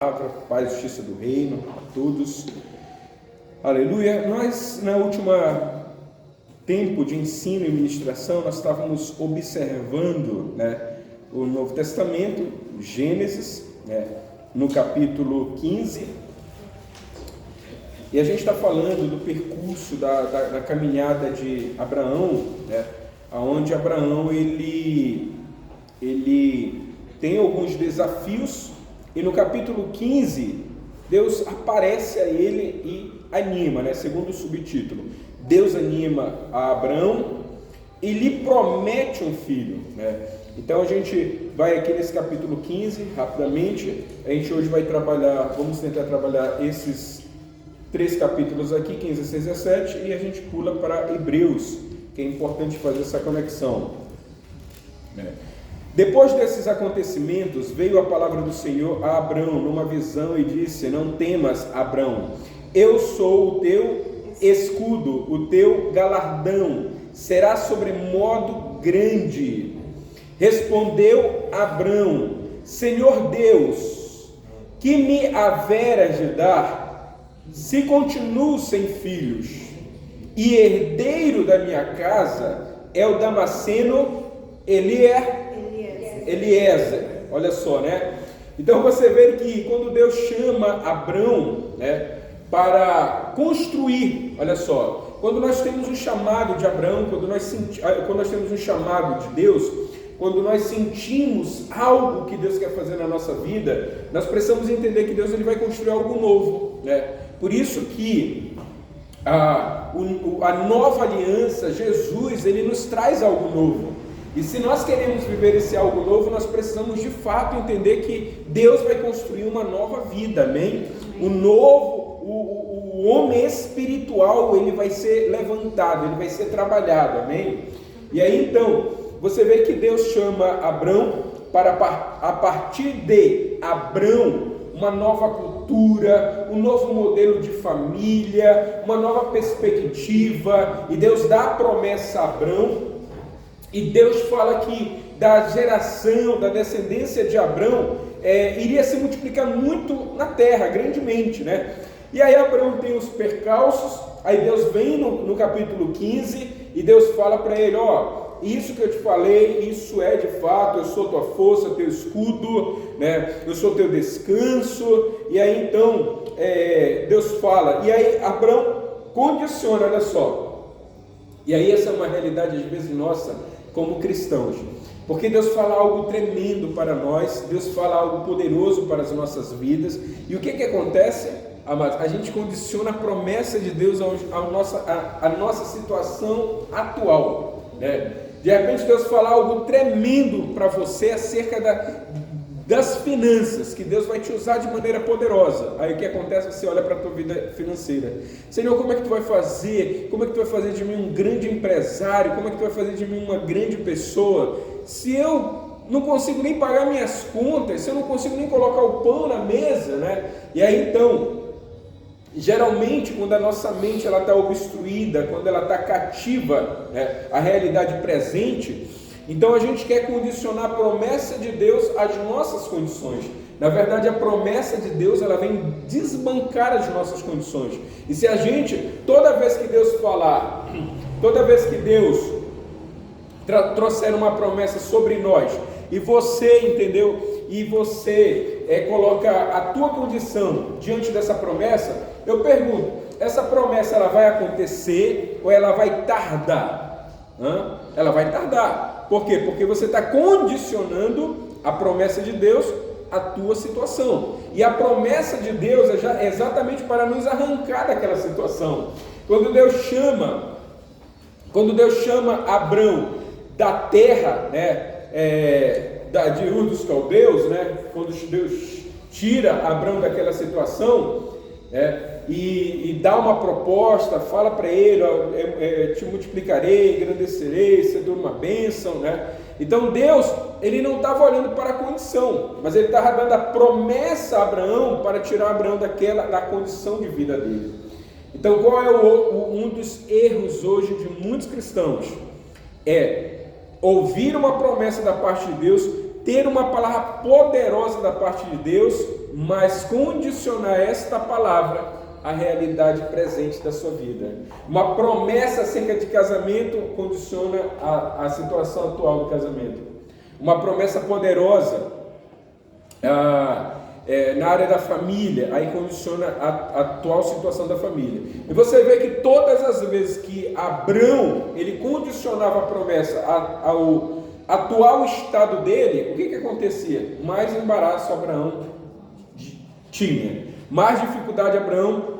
palavra, paz e justiça do reino a todos. Aleluia. Nós, na última tempo de ensino e ministração, nós estávamos observando, o Novo Testamento, Gênesis, no capítulo 15, e a gente está falando do percurso da caminhada de Abraão, onde Abraão ele tem alguns desafios, e no capítulo 15 Deus aparece a ele e anima, segundo o subtítulo, Deus anima a Abraão e lhe promete um filho, Então a gente vai aqui nesse capítulo 15, rapidamente. A gente hoje vai vamos tentar trabalhar esses 3 capítulos aqui, 15, 16 e 17, e a gente pula para Hebreus, que é importante fazer essa conexão. Depois desses acontecimentos, veio a palavra do Senhor a Abrão numa visão e disse: não temas, Abrão, eu sou o teu escudo, o teu galardão será sobremodo grande. Respondeu Abrão: Senhor Deus, que me haverás de dar, se continuo sem filhos, e herdeiro da minha casa é o Damasceno Eliezer. Olha só, Então você vê que quando Deus chama Abrão, para construir, olha só, quando nós temos um chamado de Abrão, quando nós temos um chamado de Deus, quando nós sentimos algo que Deus quer fazer na nossa vida, nós precisamos entender que Deus ele vai construir algo novo, Por isso que a nova aliança, Jesus, ele nos traz algo novo. E se nós queremos viver esse algo novo, nós precisamos de fato entender que Deus vai construir uma nova vida, amém? O homem espiritual, ele vai ser levantado, ele vai ser trabalhado, amém? E aí então, você vê que Deus chama Abrão para, a partir de Abrão, uma nova cultura, um novo modelo de família, uma nova perspectiva, e Deus dá a promessa a Abrão, e Deus fala que da geração, da descendência de Abrão, iria se multiplicar muito na terra, grandemente, E aí Abrão tem os percalços, aí Deus vem no capítulo 15, e Deus fala para ele: isso que eu te falei, isso é de fato, eu sou tua força, teu escudo, eu sou teu descanso. E aí então, Deus fala, e aí Abrão condiciona, olha só, e aí essa é uma realidade às vezes nossa, como cristãos, porque Deus fala algo tremendo para nós, Deus fala algo poderoso para as nossas vidas, e o que acontece, amados? A gente condiciona a promessa de Deus à nossa situação atual, De repente Deus fala algo tremendo para você acerca das finanças, que Deus vai te usar de maneira poderosa. Aí o que acontece? Você olha para a tua vida financeira: Senhor, como é que tu vai fazer? Como é que tu vai fazer de mim um grande empresário? Como é que tu vai fazer de mim uma grande pessoa? Se eu não consigo nem pagar minhas contas, se eu não consigo nem colocar o pão na mesa, E aí então, geralmente quando a nossa mente está obstruída, quando ela está cativa, à realidade presente, então a gente quer condicionar a promessa de Deus às nossas condições. Na verdade, a promessa de Deus, ela vem desbancar as nossas condições. E se a gente, toda vez que Deus falar, toda vez que Deus trouxer uma promessa sobre nós, e você, entendeu? E você coloca a tua condição diante dessa promessa, eu pergunto: essa promessa ela vai acontecer ou ela vai tardar? Ela vai tardar. Por quê? Porque você está condicionando a promessa de Deus à tua situação. E a promessa de Deus é exatamente para nos arrancar daquela situação. Quando Deus chama Abrão da terra, de Ur dos Caldeus, quando Deus tira Abrão daquela situação, e dá uma proposta, fala para ele: te multiplicarei, engrandecerei, ser uma bênção, Então Deus, ele não estava olhando para a condição, mas ele estava dando a promessa a Abraão para tirar Abraão da condição de vida dele. Então qual é um dos erros hoje de muitos cristãos? Ouvir uma promessa da parte de Deus, ter uma palavra poderosa da parte de Deus, mas condicionar esta palavra à realidade presente da sua vida. Uma promessa acerca de casamento condiciona a situação atual do casamento. Uma promessa poderosa na área da família, aí condiciona a atual situação da família. E você vê que todas as vezes que Abrão, ele condicionava a promessa ao atual estado dele, o que acontecia? Mais embaraço Abraão tinha, mais dificuldade Abraão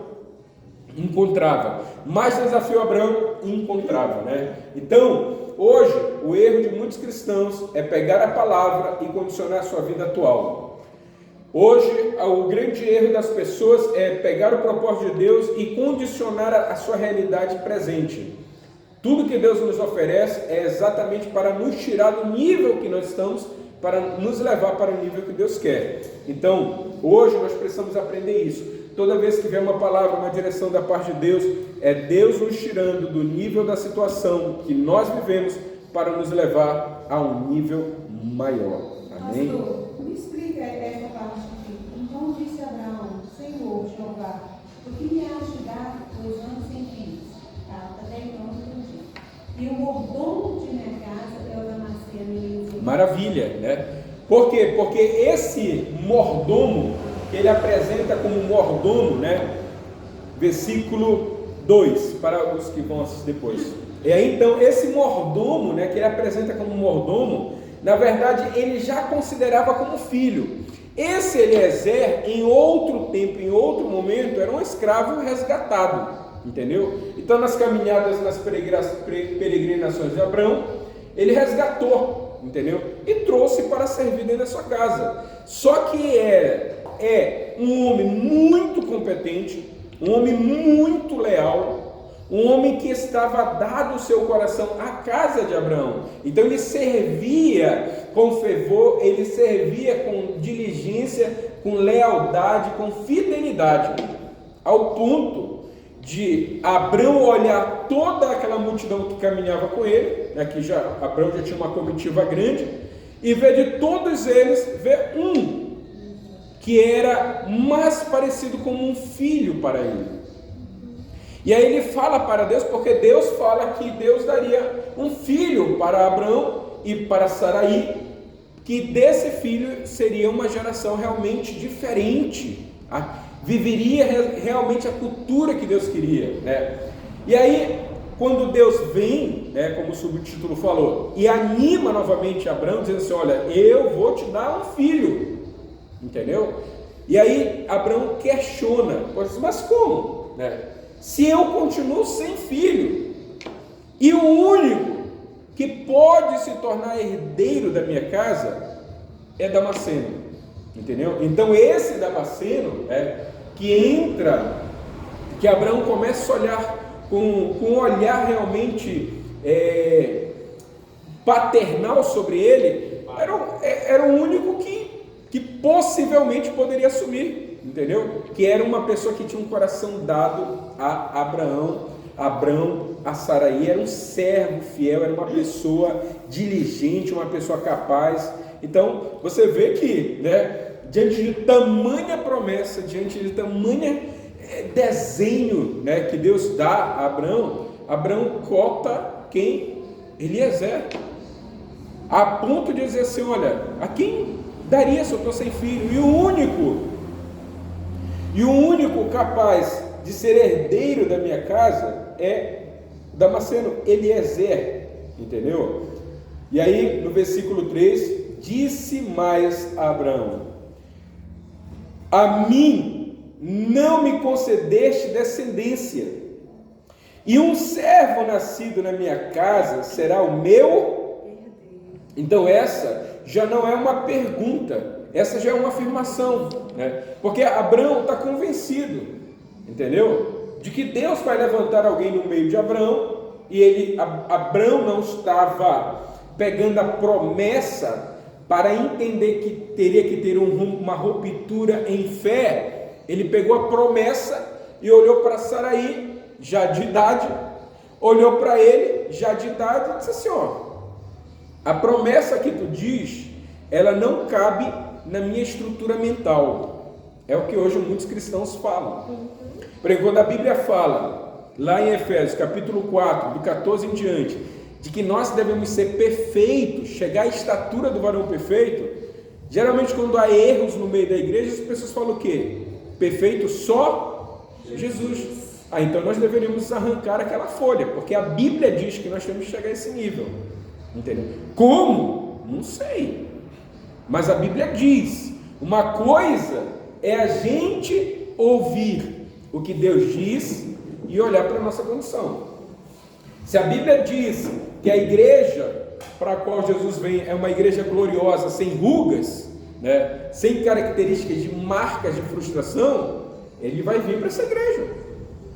encontrava, mais desafio Abraão encontrava, né? Então, hoje, o erro de muitos cristãos é pegar a palavra e condicionar a sua vida atual. Hoje, o grande erro das pessoas é pegar o propósito de Deus e condicionar a sua realidade presente. Tudo que Deus nos oferece é exatamente para nos tirar do nível que nós estamos, para nos levar para o nível que Deus quer. Então, hoje nós precisamos aprender isso. Toda vez que vem uma palavra, uma direção da parte de Deus, é Deus nos tirando do nível da situação que nós vivemos para nos levar a um nível maior. Amém? Pastor, me explica essa parte aqui. Então disse Abraão: Senhor, Jeová, o que me há de dar 2 anos sem filhos? Até então eu entendi. E o mordomo de minha casa é o Damasceno. Maravilha, né? Por quê? Porque esse mordomo, que ele apresenta como mordomo, né? Versículo 2, para os que vão assistir depois. E aí, então, esse mordomo, né, que ele apresenta como mordomo, na verdade, ele já considerava como filho. Esse Eliezer, em outro tempo, em outro momento, era um escravo resgatado, entendeu? Então, nas caminhadas, nas peregrinações de Abraão, ele resgatou, entendeu? E trouxe para servir dentro da sua casa. Só que é um homem muito competente, um homem muito leal, um homem que estava dado o seu coração à casa de Abraão. Então ele servia com fervor, ele servia com diligência, com lealdade, com fidelidade, ao ponto de Abraão olhar toda aquela multidão que caminhava com ele, né, que Abraão já tinha uma comitiva grande, e ver de todos eles, ver um que era mais parecido como um filho para ele. E aí ele fala para Deus, porque Deus fala que Deus daria um filho para Abraão e para Sarai, que desse filho seria uma geração realmente diferente, viveria realmente a cultura que Deus queria, né? E aí, quando Deus vem, né, como o subtítulo falou, e anima novamente Abraão, dizendo assim: olha, eu vou te dar um filho, entendeu? E aí Abraão questiona, mas como, né? Se eu continuo sem filho, e o único que pode se tornar herdeiro da minha casa é Damasceno, entendeu? Então esse Damasceno que Abraão começa a olhar com um olhar realmente paternal sobre ele, era o único que possivelmente poderia assumir, entendeu? Que era uma pessoa que tinha um coração dado a Abraão, a Sarai, era um servo fiel, era uma pessoa diligente, uma pessoa capaz. Então você vê que, né, diante de tamanha promessa, diante de tamanha desenho, né, que Deus dá a Abraão cota quem? Eliezer, a ponto de dizer assim: olha, a quem daria se eu estou sem filho? E o único capaz de ser herdeiro da minha casa é Damasceno, Eliezer, entendeu? E aí no versículo 3, disse mais a Abraão: a mim não me concedeste descendência, e um servo nascido na minha casa será o meu. Então essa já não é uma pergunta, essa já é uma afirmação, né? Porque Abraão está convencido, entendeu? De que Deus vai levantar alguém no meio de Abraão, e Abraão não estava pegando a promessa para entender que teria que ter uma ruptura em fé. Ele pegou a promessa e olhou para Sarai, já de idade, olhou para ele, já de idade, e disse assim: ó, a promessa que tu diz, ela não cabe na minha estrutura mental, É o que hoje muitos cristãos falam. Por exemplo, quando a Bíblia fala, lá em Efésios, capítulo 4, do 14 em diante, de que nós devemos ser perfeitos, chegar à estatura do varão perfeito, geralmente quando há erros no meio da igreja, as pessoas falam o quê? Perfeito só Jesus. Então nós deveríamos arrancar aquela folha, porque a Bíblia diz que nós temos que chegar a esse nível. Entendeu? Como? Não sei. Mas a Bíblia diz. Uma coisa é a gente ouvir o que Deus diz e olhar para a nossa condição. Se a Bíblia diz que a igreja para a qual Jesus vem é uma igreja gloriosa, sem rugas, né, sem características de marcas de frustração, ele vai vir para essa igreja.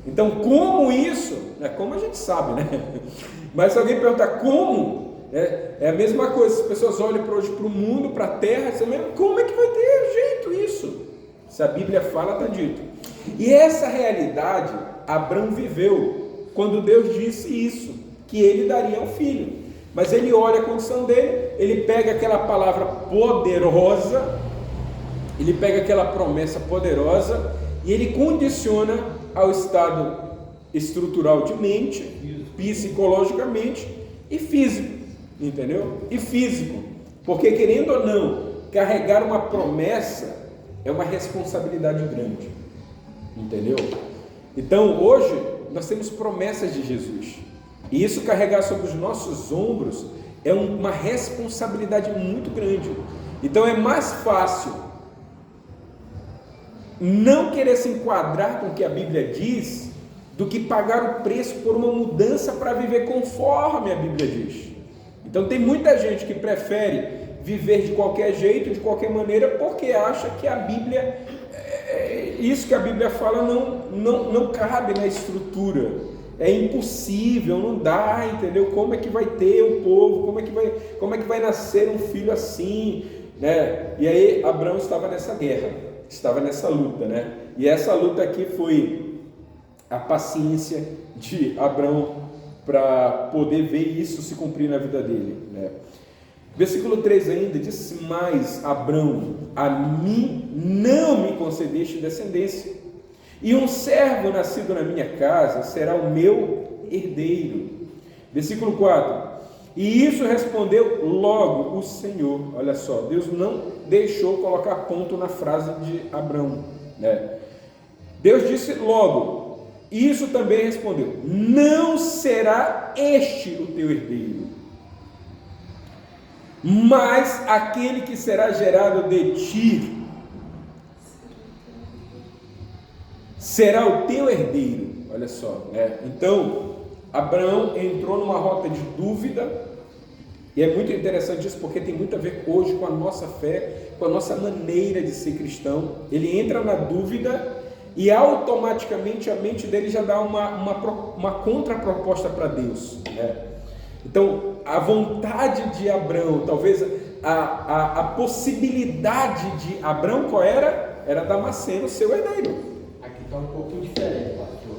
Então, como isso? Como a gente sabe, né? Mas se alguém perguntar como, é a mesma coisa. Se as pessoas olham hoje para o mundo, para a terra, você lembra, como é que vai ter jeito isso? Se a Bíblia fala, está dito. E essa realidade, Abraão viveu quando Deus disse isso, que ele daria um filho. Mas ele olha a condição dele, ele pega aquela palavra poderosa, ele pega aquela promessa poderosa e ele condiciona ao estado estrutural de mente, psicologicamente e físico, entendeu? E físico, porque querendo ou não, carregar uma promessa é uma responsabilidade grande, entendeu? Então hoje nós temos promessas de Jesus, e isso carregar sobre os nossos ombros é uma responsabilidade muito grande. Então é mais fácil não querer se enquadrar com o que a Bíblia diz, do que pagar o preço por uma mudança para viver conforme a Bíblia diz. Então tem muita gente que prefere viver de qualquer jeito, de qualquer maneira, porque acha que a Bíblia, isso que a Bíblia fala não cabe na estrutura, é impossível, não dá, entendeu? Como é que vai ter um povo, como é que vai nascer um filho assim, né? E aí Abraão estava nessa guerra, estava nessa luta, né? E essa luta aqui foi a paciência de Abraão para poder ver isso se cumprir na vida dele, né? Versículo 3 ainda diz: mas Abraão, a mim não me concedeste descendência, e um servo nascido na minha casa será o meu herdeiro. Versículo 4: e isso respondeu logo o Senhor. Olha só, Deus não deixou colocar ponto na frase de Abraão, né? Deus disse logo, isso também respondeu: não será este o teu herdeiro, mas aquele que será gerado de ti será o teu herdeiro. Olha só, né? Então Abraão entrou numa rota de dúvida, e é muito interessante isso, porque tem muito a ver hoje com a nossa fé, com a nossa maneira de ser cristão. Ele entra na dúvida e automaticamente a mente dele já dá uma contraproposta para Deus, né? Então a vontade de Abraão, talvez a possibilidade de Abraão, qual era? Era Damasceno, seu herdeiro. Aqui está um pouquinho diferente, pastor.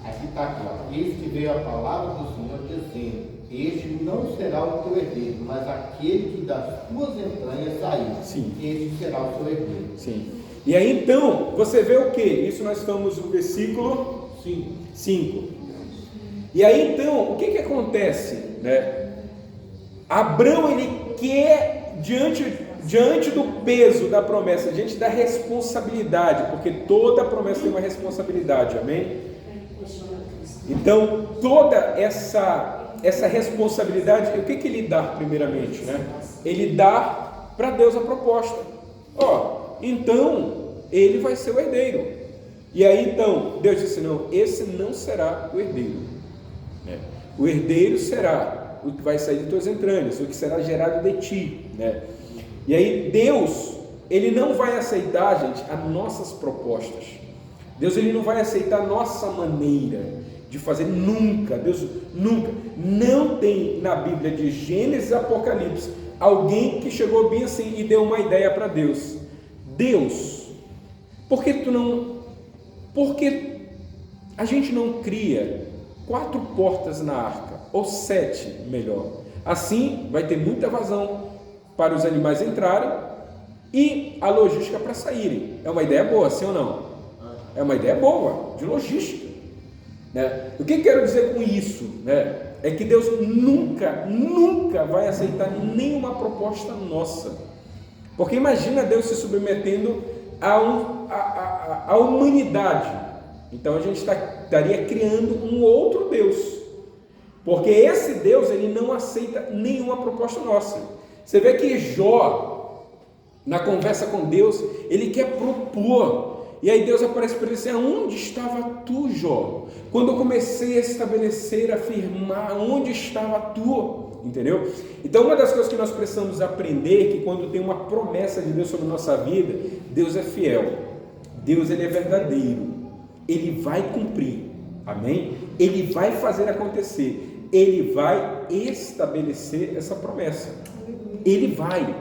Aqui está claro: eis que veio a palavra do Senhor dizendo: este não será o teu herdeiro, mas aquele que das tuas entranhas sair, este será o teu herdeiro. Sim. E aí então, você vê o que? Isso nós estamos no versículo 5. E aí então, o que acontece, né? Abraão, ele quer, diante do peso da promessa, diante da responsabilidade, porque toda promessa tem uma responsabilidade, amém? Então, toda essa responsabilidade, o que ele dá primeiramente, né? Ele dá para Deus a proposta. Então ele vai ser o herdeiro. E aí então Deus disse: não, esse não será o herdeiro, né? O herdeiro será o que vai sair de tuas entranhas, o que será gerado de ti, né? E aí Deus, ele não vai aceitar, gente, as nossas propostas. Deus, ele não vai aceitar a nossa maneira de fazer, nunca. Deus nunca, não tem na Bíblia de Gênesis e Apocalipse alguém que chegou bem assim e deu uma ideia para Deus: Deus, por que a gente não cria 4 portas na arca, ou 7 melhor, assim vai ter muita vazão para os animais entrarem e a logística para saírem. É uma ideia boa, sim ou não? É uma ideia boa, de logística, né? O que eu quero dizer com isso, né? É que Deus nunca vai aceitar nenhuma proposta nossa. Porque imagina Deus se submetendo à humanidade. Então a gente estaria criando um outro Deus. Porque esse Deus, ele não aceita nenhuma proposta nossa. Você vê que Jó, na conversa com Deus, ele quer propor. E aí Deus aparece para ele assim: aonde estava tu, Jó? Quando eu comecei a estabelecer, a afirmar, onde estava tu? Entendeu? Então uma das coisas que nós precisamos aprender é que quando tem uma promessa de Deus sobre a nossa vida, Deus é fiel. Deus, ele é verdadeiro. Ele vai cumprir. Amém? Ele vai fazer acontecer. Ele vai estabelecer essa promessa. Ele vai.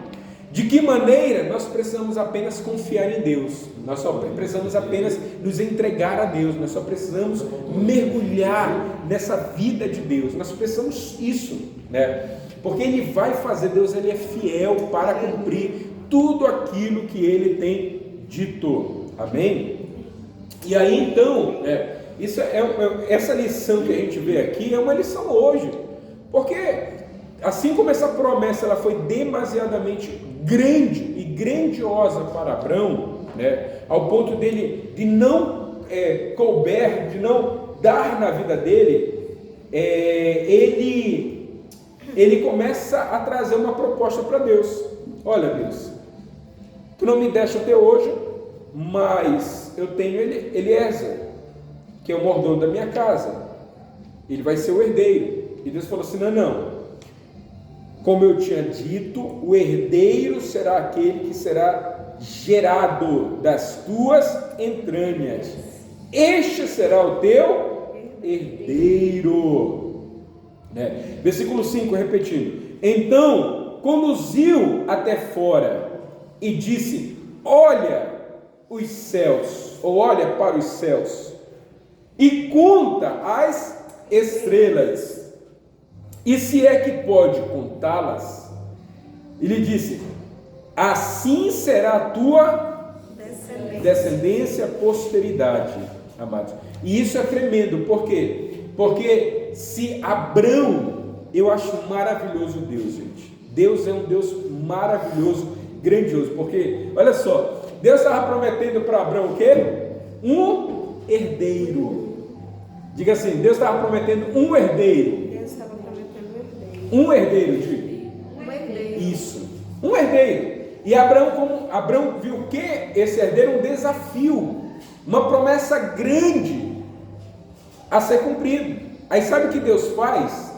De que maneira? Nós precisamos apenas confiar em Deus. Nós só precisamos apenas nos entregar a Deus. Nós só precisamos mergulhar nessa vida de Deus. Nós precisamos isso, né? Porque Ele vai fazer. Deus, Ele é fiel para cumprir tudo aquilo que Ele tem dito. Amém? E aí então, essa lição que a gente vê aqui é uma lição hoje. Porque assim como essa promessa ela foi demasiadamente grande e grandiosa para Abrão, né, ao ponto dele de não couber, de não dar na vida dele, ele começa a trazer uma proposta para Deus. Olha, Deus, tu não me deste até hoje, mas eu tenho Eliezer, que é o mordomo da minha casa, ele vai ser o herdeiro. E Deus falou assim: não, como eu tinha dito, o herdeiro será aquele que será gerado das tuas entranhas. Este será o teu herdeiro. Né? Versículo 5, repetindo. Então conduziu até fora e disse: olha os céus, ou olha para os céus, e conta as estrelas, e se é que pode contá-las. Ele disse: assim será a tua descendência, posteridade, amados. E isso é tremendo, por quê? Porque se Abrão, eu acho maravilhoso Deus, gente. Deus é um Deus maravilhoso, grandioso, porque, olha só, Deus estava prometendo para Abrão o quê? Um herdeiro. Diga assim: Deus estava prometendo um herdeiro. Um herdeiro, diga. Um herdeiro. Isso, um herdeiro. E Abrão viu o que? Esse herdeiro, um desafio, uma promessa grande a ser cumprido. Aí sabe o que Deus faz?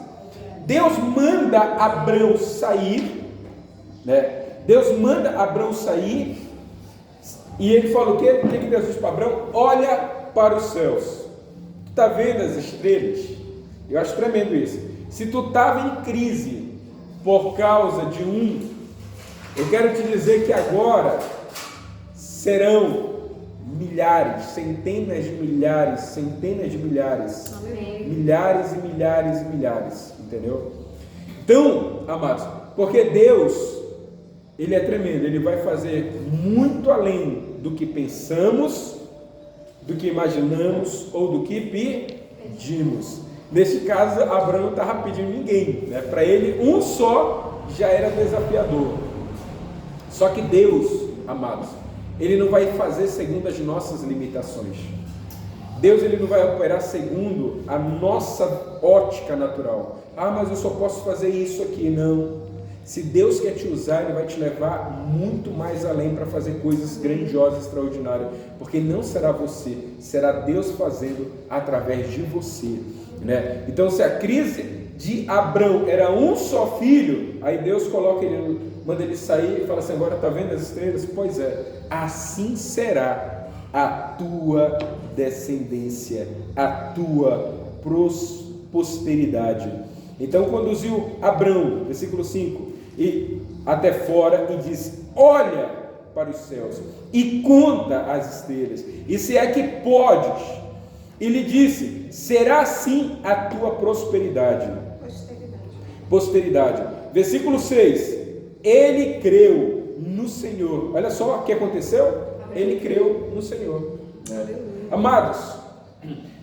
Deus manda Abrão sair, né? Deus manda Abrão sair, e ele fala o quê? O que Deus diz para Abrão? Olha para os céus. Tu está vendo as estrelas? Eu acho tremendo isso. Se tu estava em crise por causa de eu quero te dizer que agora serão milhares, centenas de milhares, Amém. milhares e milhares e milhares, entendeu? Então, amados, porque Deus, Ele é tremendo, Ele vai fazer muito além do que pensamos, do que imaginamos ou do que pedimos. Nesse caso, Abraão não estava pedindo ninguém, né? Para ele, um só já era desafiador. Só que Deus, amados, Ele não vai fazer segundo as nossas limitações. Deus, Ele não vai operar segundo a nossa ótica natural. Ah, mas eu só posso fazer isso aqui. Não. Se Deus quer te usar, Ele vai te levar muito mais além para fazer coisas grandiosas, extraordinárias. Porque não será você, será Deus fazendo através de você. Né? Então, se a crise de Abrão era um só filho, aí Deus coloca ele, manda ele sair e fala assim: agora está vendo as estrelas? Pois é, assim será a tua descendência, a tua posteridade. Então conduziu Abrão, versículo 5, e até fora e disse: olha para os céus e conta as estrelas, e se é que podes. E lhe disse: será assim a tua posteridade. Versículo 6: ele creu no no Senhor. Olha só o que aconteceu, ele creu no Senhor. Amados,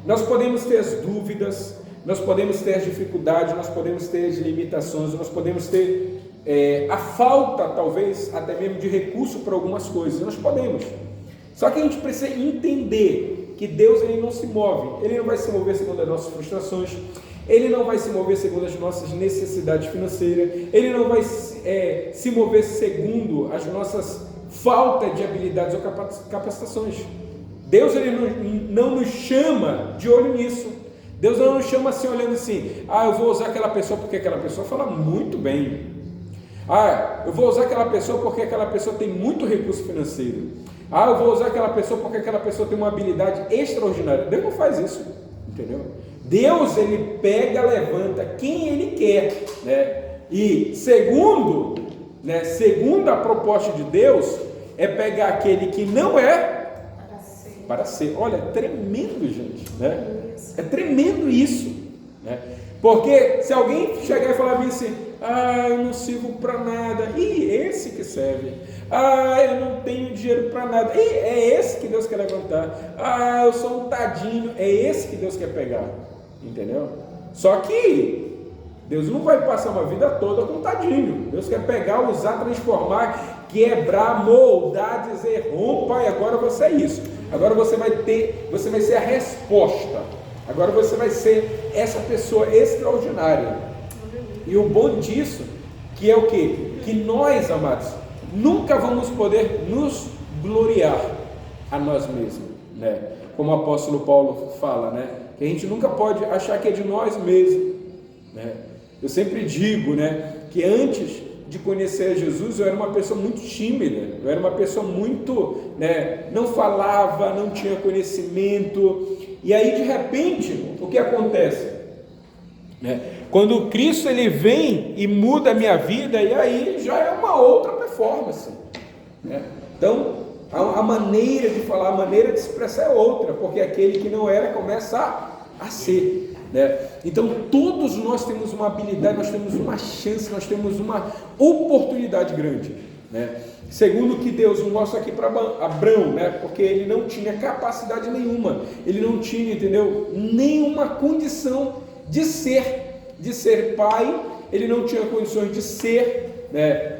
nós podemos ter as dúvidas, nós podemos ter as dificuldades, nós podemos ter as limitações, nós podemos ter a falta, talvez, até mesmo de recurso para algumas coisas, nós podemos. Só que a gente precisa entender que Deus, ele não se move, ele não vai se mover segundo as nossas frustrações, ele não vai se mover segundo as nossas necessidades financeiras, ele não vai se mover segundo as nossas faltas de habilidades ou capacitações. Deus, ele não nos chama de olho nisso. Deus não nos chama assim, olhando assim, eu vou usar aquela pessoa porque aquela pessoa fala muito bem. Eu vou usar aquela pessoa porque aquela pessoa tem muito recurso financeiro. Eu vou usar aquela pessoa porque aquela pessoa tem uma habilidade extraordinária. Deus não faz isso, entendeu? Deus, ele pega, levanta quem ele quer, né? E segundo a proposta de Deus, é pegar aquele que não é para ser. Olha, é tremendo, gente, né? É tremendo isso, né? Porque se alguém chegar e falar assim, eu não sirvo para nada, esse que serve, eu não tenho dinheiro para nada, é esse que Deus quer levantar, eu sou um tadinho, é esse que Deus quer pegar, entendeu? Só que Deus não vai passar uma vida toda com tadinho. Deus quer pegar, usar, transformar, quebrar, moldar, dizer, rompa, e agora você é isso. Agora você vai ser a resposta. Agora você vai ser essa pessoa extraordinária. E o bom disso, que é o quê? Que nós, amados, nunca vamos poder nos gloriar a nós mesmos, né? Como o apóstolo Paulo fala, né? Que a gente nunca pode achar que é de nós mesmos, né? Eu sempre digo, né, que antes de conhecer Jesus, eu era uma pessoa muito tímida, eu era uma pessoa muito, né, não falava, não tinha conhecimento, e aí de repente, o que acontece? Quando Cristo, ele vem e muda a minha vida, e aí já é uma outra performance, né? Então, a maneira de falar, a maneira de se expressar é outra, porque aquele que não era começa a ser, né? Então todos nós temos uma habilidade, nós temos uma chance, nós temos uma oportunidade grande, né? Segundo o que Deus mostra aqui para Abrão, né? Porque ele não tinha capacidade nenhuma, ele não tinha, entendeu? Nenhuma condição de ser pai, ele não tinha condições de ser, né?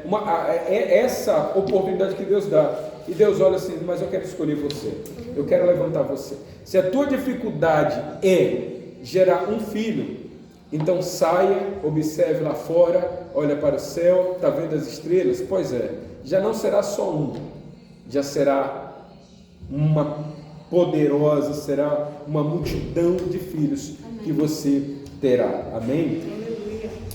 Essa oportunidade que Deus dá. E Deus olha assim, mas eu quero escolher você, eu quero levantar você. Se a tua dificuldade é gerar um filho, então saia, observe lá fora, olha para o céu, está vendo as estrelas? Pois é, já não será só um, já será uma poderosa, será uma multidão de filhos que você terá, amém?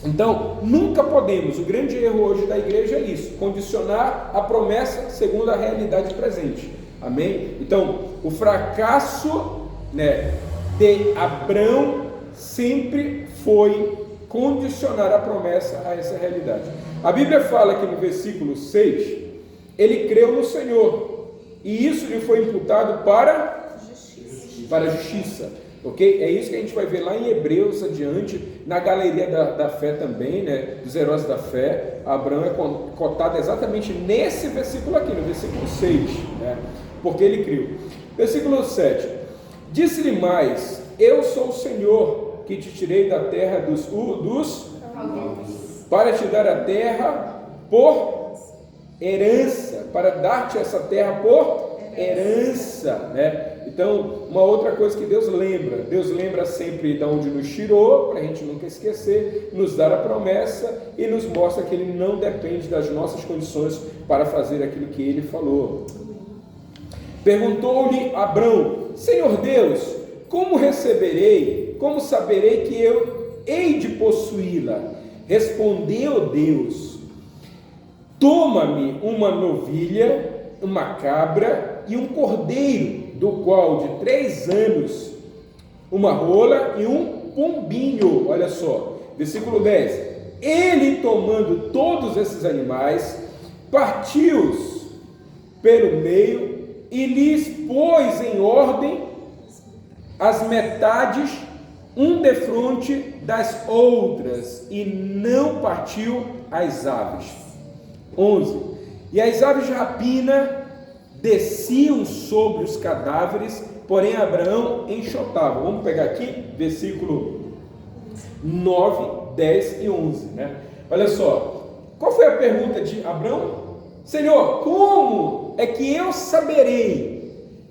Então, nunca podemos, o grande erro hoje da igreja é isso, condicionar a promessa segundo a realidade presente, amém? Então, o fracasso, né, de Abrão sempre foi condicionar a promessa a essa realidade. A Bíblia fala que no versículo 6, ele creu no Senhor, e isso lhe foi imputado para a justiça. Ok? É isso que a gente vai ver lá em Hebreus adiante, na galeria da fé também, né? Dos heróis da fé. Abraão é cotado exatamente nesse versículo aqui, no versículo 6, né? Porque ele creu. Versículo 7: disse-lhe mais: eu sou o Senhor que te tirei da terra dos para te dar a terra por herança, para dar-te essa terra por herança, né? Então, uma outra coisa que Deus lembra sempre de onde nos tirou, para a gente nunca esquecer, nos dá a promessa e nos mostra que Ele não depende das nossas condições para fazer aquilo que Ele falou. Perguntou-lhe Abrão: Senhor Deus, como receberei, como saberei que eu hei de possuí-la? Respondeu Deus: toma-me uma novilha, uma cabra e um cordeiro, do qual de 3 anos, uma rola e um pombinho. Olha só, versículo 10: ele, tomando todos esses animais, partiu-os pelo meio e lhes pôs em ordem as metades, um defronte das outras, e não partiu as aves. 11: E as aves de rapina desciam sobre os cadáveres, porém Abraão enxotava. Vamos pegar aqui, versículo 9, 10 e 11, né? Olha só, qual foi a pergunta de Abraão? Senhor, como é que eu saberei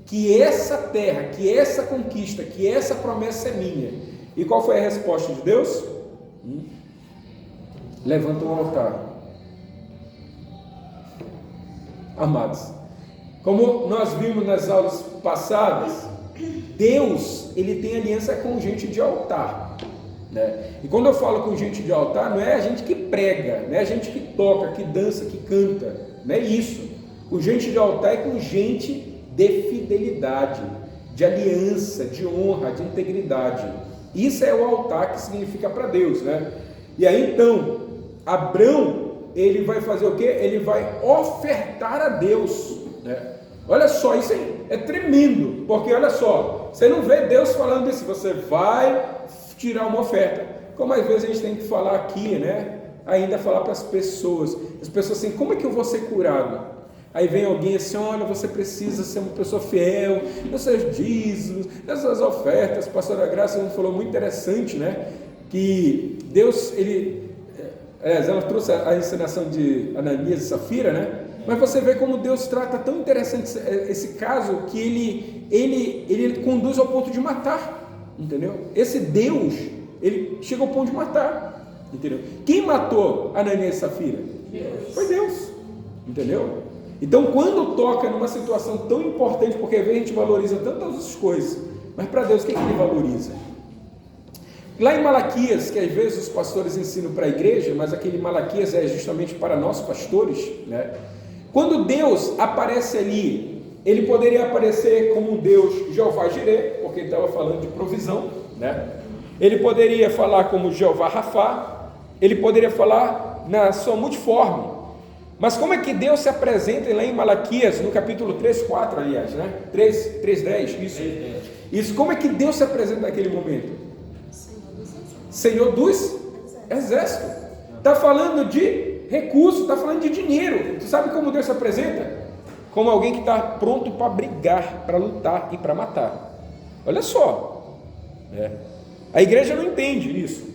que essa terra, que essa conquista, que essa promessa é minha? E qual foi a resposta de Deus? Levanta um altar. Amados, como nós vimos nas aulas passadas, Deus, ele tem aliança com gente de altar, né? E quando eu falo com gente de altar, não é a gente que prega, não é a gente que toca, que dança, que canta, não é isso. Com gente de altar é com gente de fidelidade, de aliança, de honra, de integridade. Isso é o altar que significa para Deus, né? E aí então, Abrão, ele vai fazer o quê? Ele vai ofertar a Deus, né? Olha só, isso aí é tremendo, porque olha só, você não vê Deus falando isso, você vai tirar uma oferta, como às vezes a gente tem que falar aqui, né? Ainda falar para as pessoas assim, como é que eu vou ser curado? Aí vem alguém assim, olha, você precisa ser uma pessoa fiel, nos seus dízimos, nas suas ofertas. A pastora Graça falou muito interessante, né? Que Deus, ela trouxe a ensinação de Ananias e Safira, né? Mas você vê como Deus trata tão interessante esse caso, que ele conduz ao ponto de matar, entendeu? Esse Deus, ele chega ao ponto de matar, entendeu? Quem matou Ananias e Safira? Deus. Foi Deus, entendeu? Então, quando toca numa situação tão importante, porque às vezes a gente valoriza tantas coisas, mas para Deus, o que ele valoriza? Lá em Malaquias, que às vezes os pastores ensinam para a igreja, mas aquele Malaquias é justamente para nós pastores, né? Quando Deus aparece ali, ele poderia aparecer como um Deus Jeová Jireh, porque ele estava falando de provisão, né? Ele poderia falar como Jeová Rafá, ele poderia falar na sua multiforme. Mas como é que Deus se apresenta lá em Malaquias, no capítulo 3, 4, aliás, né? 3, 10, isso. Isso, como é que Deus se apresenta naquele momento? Senhor dos Exércitos. Está falando de recurso, está falando de dinheiro. Tu sabe como Deus se apresenta? Como alguém que está pronto para brigar, para lutar e para matar. Olha só, né? A igreja não entende isso.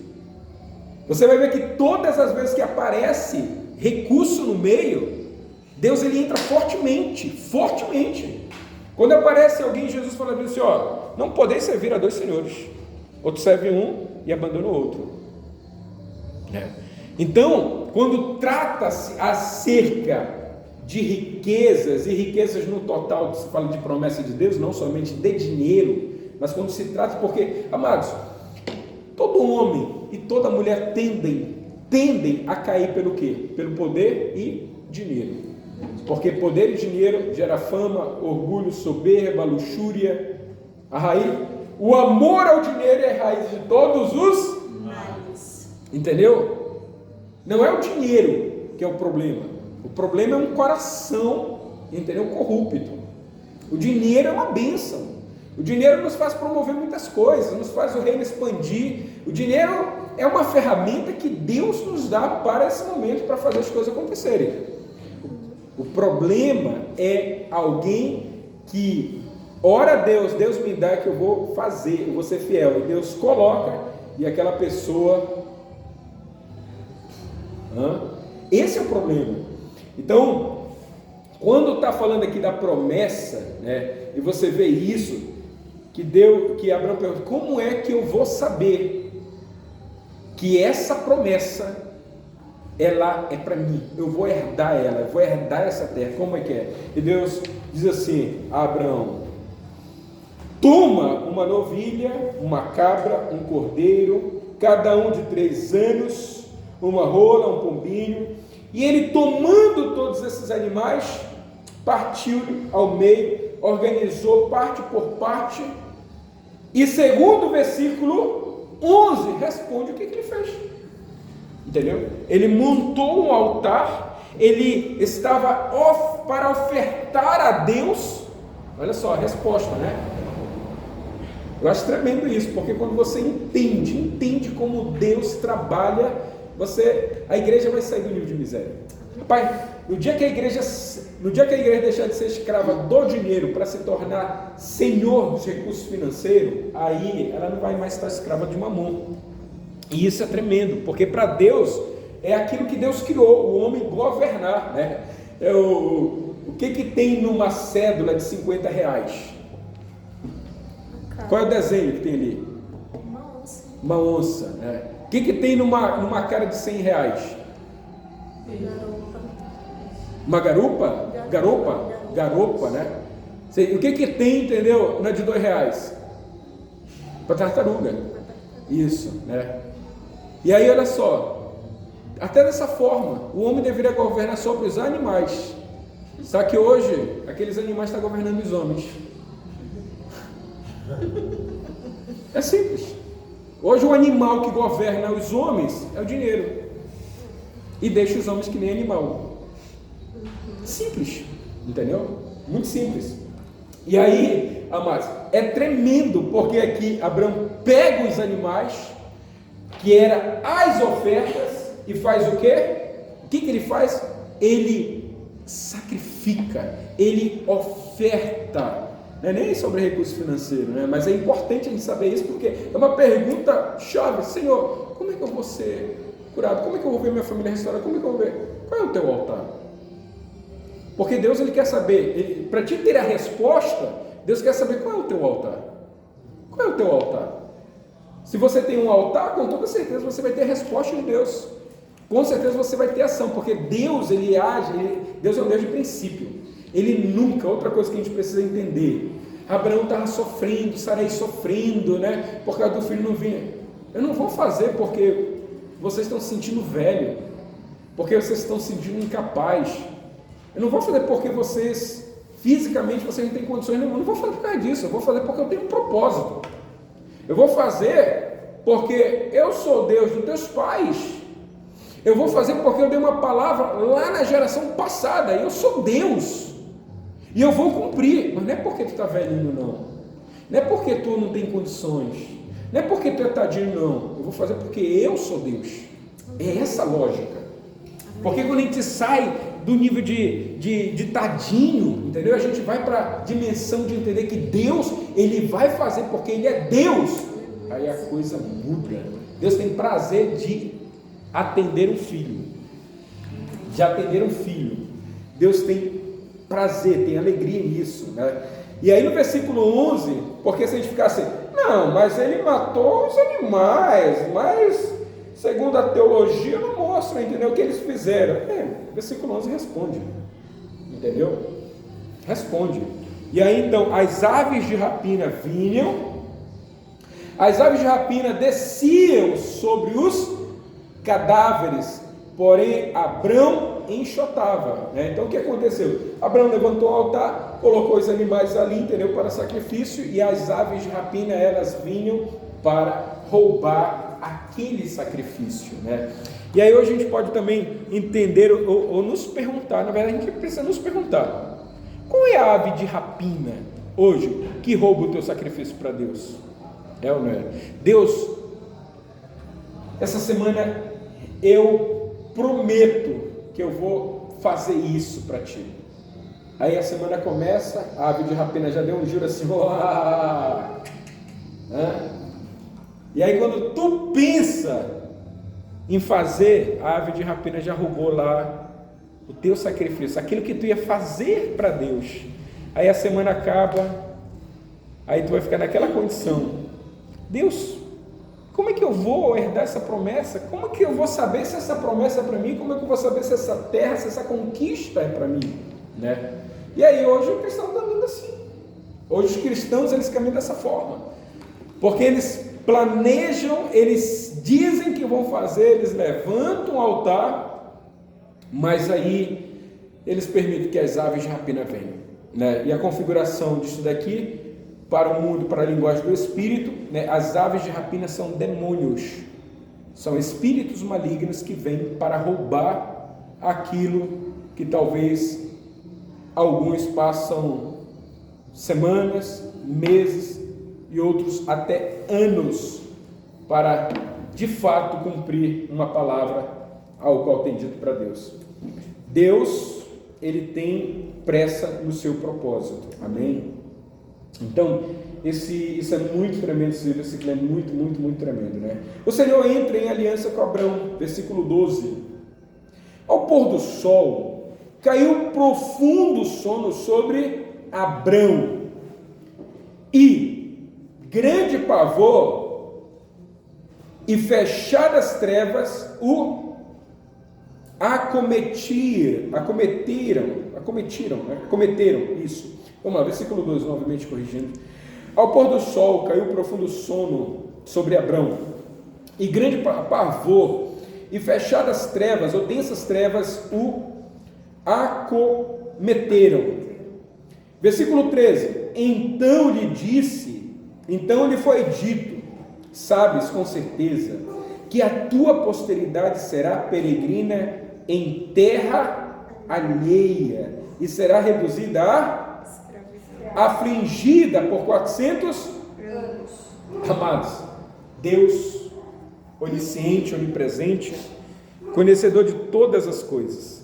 Você vai ver que todas as vezes que aparece recurso no meio, Deus ele entra fortemente, fortemente. Quando aparece alguém, Jesus fala assim, ó, não podeis servir a dois senhores, outro serve um e abandona o outro, né? Então, quando trata-se acerca de riquezas, e riquezas no total, se fala de promessa de Deus, não somente de dinheiro, mas quando se trata, porque, amados, todo homem e toda mulher tendem a cair pelo quê? Pelo poder e dinheiro. Porque poder e dinheiro gera fama, orgulho, soberba, luxúria. O amor ao dinheiro é a raiz de todos os males. Entendeu? Não é o dinheiro que é o problema. O problema é um coração, entendeu? Corrupto. O dinheiro é uma bênção. O dinheiro nos faz promover muitas coisas, nos faz o reino expandir. O dinheiro é uma ferramenta que Deus nos dá para esse momento, para fazer as coisas acontecerem. O problema é alguém que ora a Deus, Deus me dá que eu vou fazer, eu vou ser fiel, e Deus coloca, e aquela pessoa... Esse é o problema. Então, quando está falando aqui da promessa, né, e você vê isso, que Abraão pergunta, como é que eu vou saber que essa promessa ela é para mim, eu vou herdar ela, eu vou herdar essa terra, como é que é? E Deus diz assim a Abraão, toma uma novilha, uma cabra, um cordeiro, cada um de 3 anos, uma rola, um pombinho, e ele tomando todos esses animais, partiu ao meio, organizou parte por parte, e segundo o versículo 11, responde o que ele fez. Entendeu? Ele montou um altar, ele estava para ofertar a Deus. Olha só a resposta, né? Eu acho tremendo isso, porque quando você entende como Deus trabalha, a igreja vai sair do nível de miséria. Rapaz, no dia que a igreja deixar de ser escrava do dinheiro para se tornar senhor dos recursos financeiros, aí ela não vai mais estar escrava de mamon. E isso é tremendo, porque para Deus é aquilo que Deus criou, o homem governar, né? O que tem numa cédula de 50 reais? Qual é o desenho que tem ali? Uma onça. Uma onça, né? O que tem numa cara de 100 reais? Garopa. Uma garupa? Garopa, né? O que tem, entendeu? Na de 2 reais? Para tartaruga. Isso, né? E aí, olha só, até dessa forma, o homem deveria governar sobre os animais. Só que hoje, aqueles animais estão governando os homens. É simples. Hoje o animal que governa os homens é o dinheiro. E deixa os homens que nem animal. Simples, entendeu? Muito simples. E aí, amados, é tremendo, porque aqui Abraão pega os animais, que eram as ofertas, e faz o quê? O que ele faz? Ele sacrifica, ele oferta. Não é nem sobre recurso financeiro, né? Mas é importante a gente saber isso, porque é uma pergunta chave. Senhor, como é que eu vou ser curado? Como é que eu vou ver minha família restaurada? Como é que eu vou ver? Qual é o teu altar? Porque Deus, ele quer saber, para te ter a resposta, Deus quer saber qual é o teu altar. Qual é o teu altar? Se você tem um altar, com toda certeza você vai ter a resposta de Deus. Com certeza você vai ter ação, porque Deus, ele age, Deus é um Deus de princípio. Ele nunca, outra coisa que a gente precisa entender, Abraão estava sofrendo, Sarai sofrendo, né? Por causa do filho não vinha. Eu não vou fazer porque vocês estão se sentindo velho, porque vocês estão se sentindo incapaz. Eu não vou fazer porque vocês, fisicamente, vocês não têm condições nenhuma. Eu não vou fazer por causa disso, eu vou fazer porque eu tenho um propósito. Eu vou fazer porque eu sou Deus dos teus pais. Eu vou fazer porque eu dei uma palavra lá na geração passada, e eu sou Deus. E eu vou cumprir, mas não é porque tu está velhinho, não. Não é porque tu não tem condições. Não é porque tu é tadinho, não. Eu vou fazer porque eu sou Deus. É essa a lógica. Porque quando a gente sai do nível de tadinho, entendeu? A gente vai para a dimensão de entender que Deus, ele vai fazer porque ele é Deus. Aí a coisa muda. Deus tem prazer de atender um filho. De atender um filho. Deus tem prazer, tem alegria nisso, né? E aí no versículo 11, porque se a gente ficar assim, não, mas ele matou os animais, mas segundo a teologia não mostra, entendeu, o que eles fizeram. O versículo 11 responde, entendeu? Responde. E aí então, as aves de rapina vinham, as aves de rapina desciam sobre os cadáveres, porém Abrão enxotava, né? Então o que aconteceu? Abraão levantou o altar, colocou os animais ali, entendeu, para sacrifício, e as aves de rapina, elas vinham para roubar aquele sacrifício, né? E aí hoje a gente pode também entender ou nos perguntar, na verdade a gente precisa nos perguntar, qual é a ave de rapina hoje que rouba o teu sacrifício para Deus? É ou não é? Deus, essa semana eu prometo que eu vou fazer isso para ti. Aí a semana começa, a ave de rapina já deu um giro assim, e aí quando tu pensa em fazer, a ave de rapina já roubou lá o teu sacrifício, aquilo que tu ia fazer para Deus. Aí a semana acaba, aí tu vai ficar naquela condição, Deus, como é que eu vou herdar essa promessa? Como é que eu vou saber se essa promessa é para mim? Como é que eu vou saber se essa terra, se essa conquista é para mim? Né? E aí hoje o cristão está andando assim. Hoje os cristãos, eles caminham dessa forma. Porque eles planejam, eles dizem que vão fazer, eles levantam o altar, mas aí eles permitem que as aves de rapina venham. Né? E a configuração disso daqui, para o mundo, para a linguagem do Espírito, né? As aves de rapina são demônios, são espíritos malignos que vêm para roubar aquilo que talvez alguns passam semanas, meses e outros até anos para de fato cumprir uma palavra ao qual tem dito para Deus. Deus, Ele tem pressa no seu propósito, amém? Então, isso é muito tremendo, esse versículo é muito, muito, muito tremendo, né? O Senhor entra em aliança com Abrão, versículo 12. Ao pôr do sol, caiu profundo sono sobre Abrão, e grande pavor e fechadas trevas o acometeram, isso. Vamos lá, versículo 12, novamente corrigindo. Ao pôr do sol, caiu profundo sono sobre Abrão, e grande pavor e fechadas trevas, ou densas trevas, o acometeram. Versículo 13. Então lhe foi dito, sabes com certeza, que a tua posteridade será peregrina em terra alheia, e será reduzida afligida por 400 anos. Amados, Deus, onisciente, onipresente, conhecedor de todas as coisas.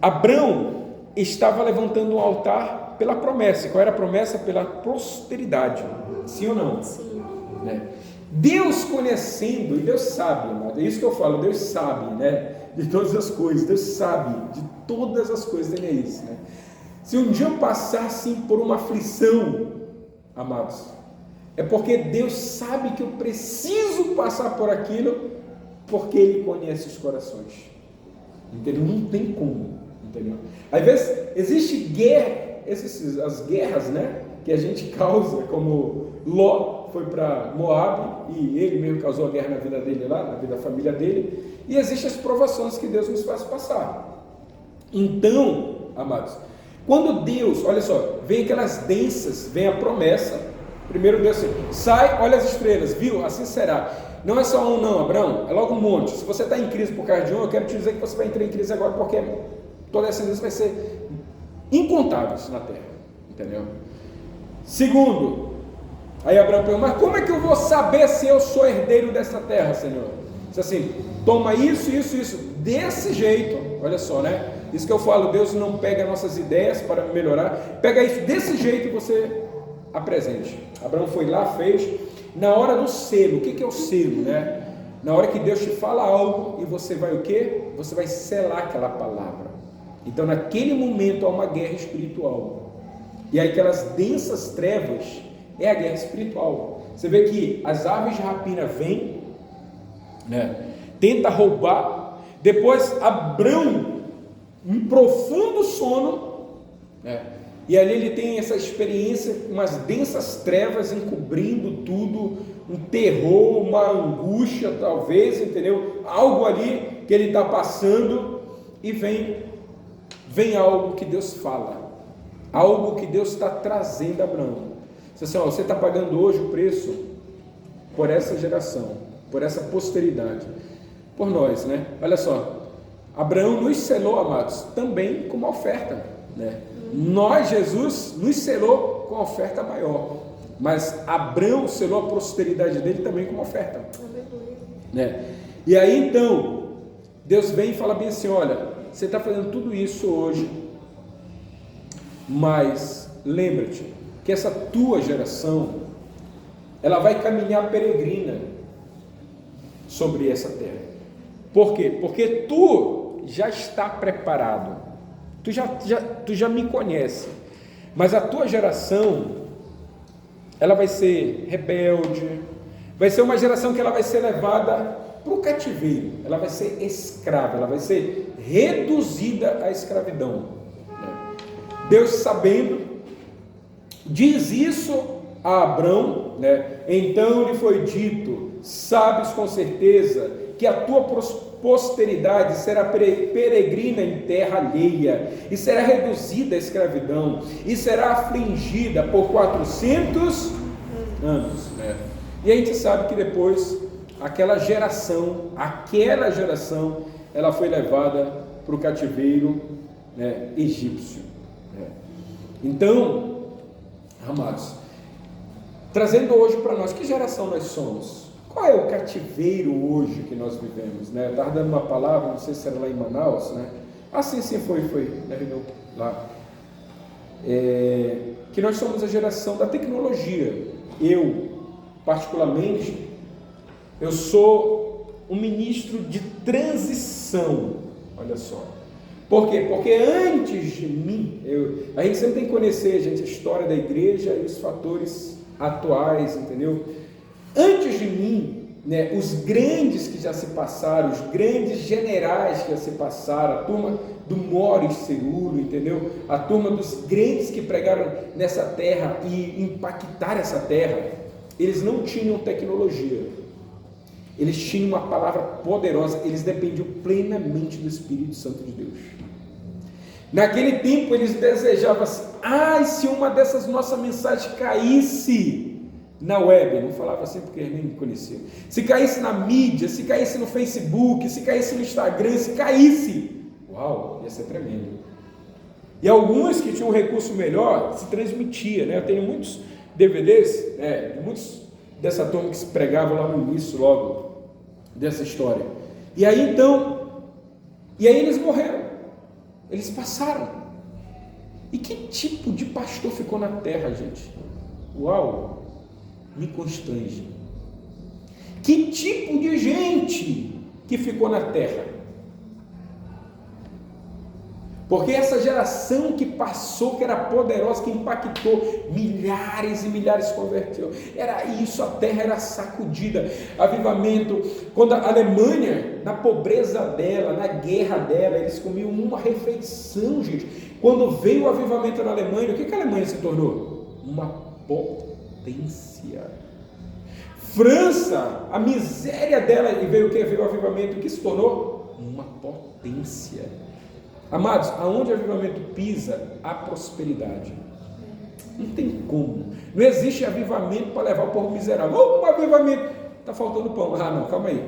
Abrão estava levantando um altar pela promessa. Qual era a promessa? Pela posteridade. Sim ou não? Sim. Né? Deus conhecendo, e Deus sabe, amado, é isso que eu falo, Deus sabe, né? De todas as coisas, Deus sabe de todas as coisas, Ele é isso, né? Se um dia eu passar assim por uma aflição, amados, é porque Deus sabe que eu preciso passar por aquilo, porque Ele conhece os corações, entendeu? Não tem como, entendeu? Às vezes existe guerra, as guerras, né, que a gente causa, como Ló foi para Moabe, e ele mesmo causou a guerra na vida dele lá, na vida da família dele, e existem as provações que Deus nos faz passar. Então, amados, quando Deus, olha só, vem aquelas densas, vem a promessa. Primeiro Deus assim, sai, olha as estrelas, viu? Assim será. Não é só um não, Abraão, é logo um monte. Se você está em crise por causa de um, eu quero te dizer que você vai entrar em crise agora, porque toda essa descendência vai ser incontáveis na terra, entendeu? Segundo, aí Abraão perguntou, mas como é que eu vou saber se eu sou herdeiro dessa terra, Senhor? Diz assim, toma isso, desse jeito, olha só, né? Isso que eu falo, Deus não pega nossas ideias para melhorar, pega isso desse jeito e você apresente. Abraão foi lá, fez, na hora do selo. O que é o selo, né? Na hora que Deus te fala algo e você vai o quê? Você vai selar aquela palavra. Então naquele momento há uma guerra espiritual, e aí aquelas densas trevas é a guerra espiritual. Você vê que as aves de rapina vêm, né? Tenta roubar, depois Abrão, um profundo sono, né? E ali ele tem essa experiência, umas densas trevas encobrindo tudo, um terror, uma angústia talvez, entendeu? Algo ali que ele está passando, e vem algo que Deus fala, algo que Deus está trazendo a Abraão. Assim, ó, você está pagando hoje o preço por essa geração, por essa posteridade, por nós, né? Olha só, Abraão nos selou, amados, também com uma oferta, né? Nós, Jesus, nos selou com a oferta maior, mas Abraão selou a posteridade dele também com uma oferta, né? E aí então, Deus vem e fala bem assim, olha, você está fazendo tudo isso hoje, mas lembra-te que essa tua geração, ela vai caminhar peregrina sobre essa terra. Por quê? Porque tu já está preparado, tu já me conhece, mas a tua geração, ela vai ser rebelde, vai ser uma geração que ela vai ser levada para o cativeiro, ela vai ser escrava, ela vai ser reduzida à escravidão. Deus, sabendo, diz isso a Abrão, né? Então lhe foi dito, sabes com certeza que a tua posteridade será peregrina em terra alheia, e será reduzida à escravidão, e será afligida por 400 anos, né? E a gente sabe que depois aquela geração, ela foi levada para o cativeiro, né, egípcio, né? Então, amados, trazendo hoje para nós, que geração nós somos? Qual é o cativeiro hoje que nós vivemos, né? Eu estava dando uma palavra, não sei se era lá em Manaus, né? Ah, sim, foi, na reunião lá. Que nós somos a geração da tecnologia. Eu, particularmente, eu sou um ministro de transição, olha só. Por quê? Porque antes de mim, a gente sempre tem que conhecer, gente, a história da igreja e os fatores atuais, entendeu? Antes de mim, né, os grandes que já se passaram, os grandes generais que já se passaram, a turma do Mores Cerulo, entendeu? A turma dos grandes que pregaram nessa terra e impactaram essa terra, eles não tinham tecnologia, eles tinham uma palavra poderosa, eles dependiam plenamente do Espírito Santo de Deus. Naquele tempo eles desejavam assim, se uma dessas nossas mensagens caísse na web, não falava assim porque eles nem me conheciam, se caísse na mídia, se caísse no Facebook, se caísse no Instagram, se caísse, uau, ia ser tremendo. E alguns que tinham um recurso melhor, se transmitia, né? Eu tenho muitos DVDs, muitos dessa turma que se pregava lá no início, logo, dessa história. E aí eles morreram, eles passaram. E que tipo de pastor ficou na terra, gente? Uau, me constrange. Que tipo de gente que ficou na terra? Porque essa geração que passou, que era poderosa, que impactou, milhares e milhares se converteu. Era isso, a terra era sacudida. Avivamento, quando a Alemanha, na pobreza dela, na guerra dela, eles comiam uma refeição, gente. Quando veio o avivamento na Alemanha, o que a Alemanha se tornou? Uma potência. França, a miséria dela, e veio o que? Veio o avivamento, o que se tornou? Uma potência. Amados, aonde o avivamento pisa, há prosperidade. Não tem como. Não existe avivamento para levar o povo miserável. Um avivamento, está faltando pão. Ah, não, calma aí.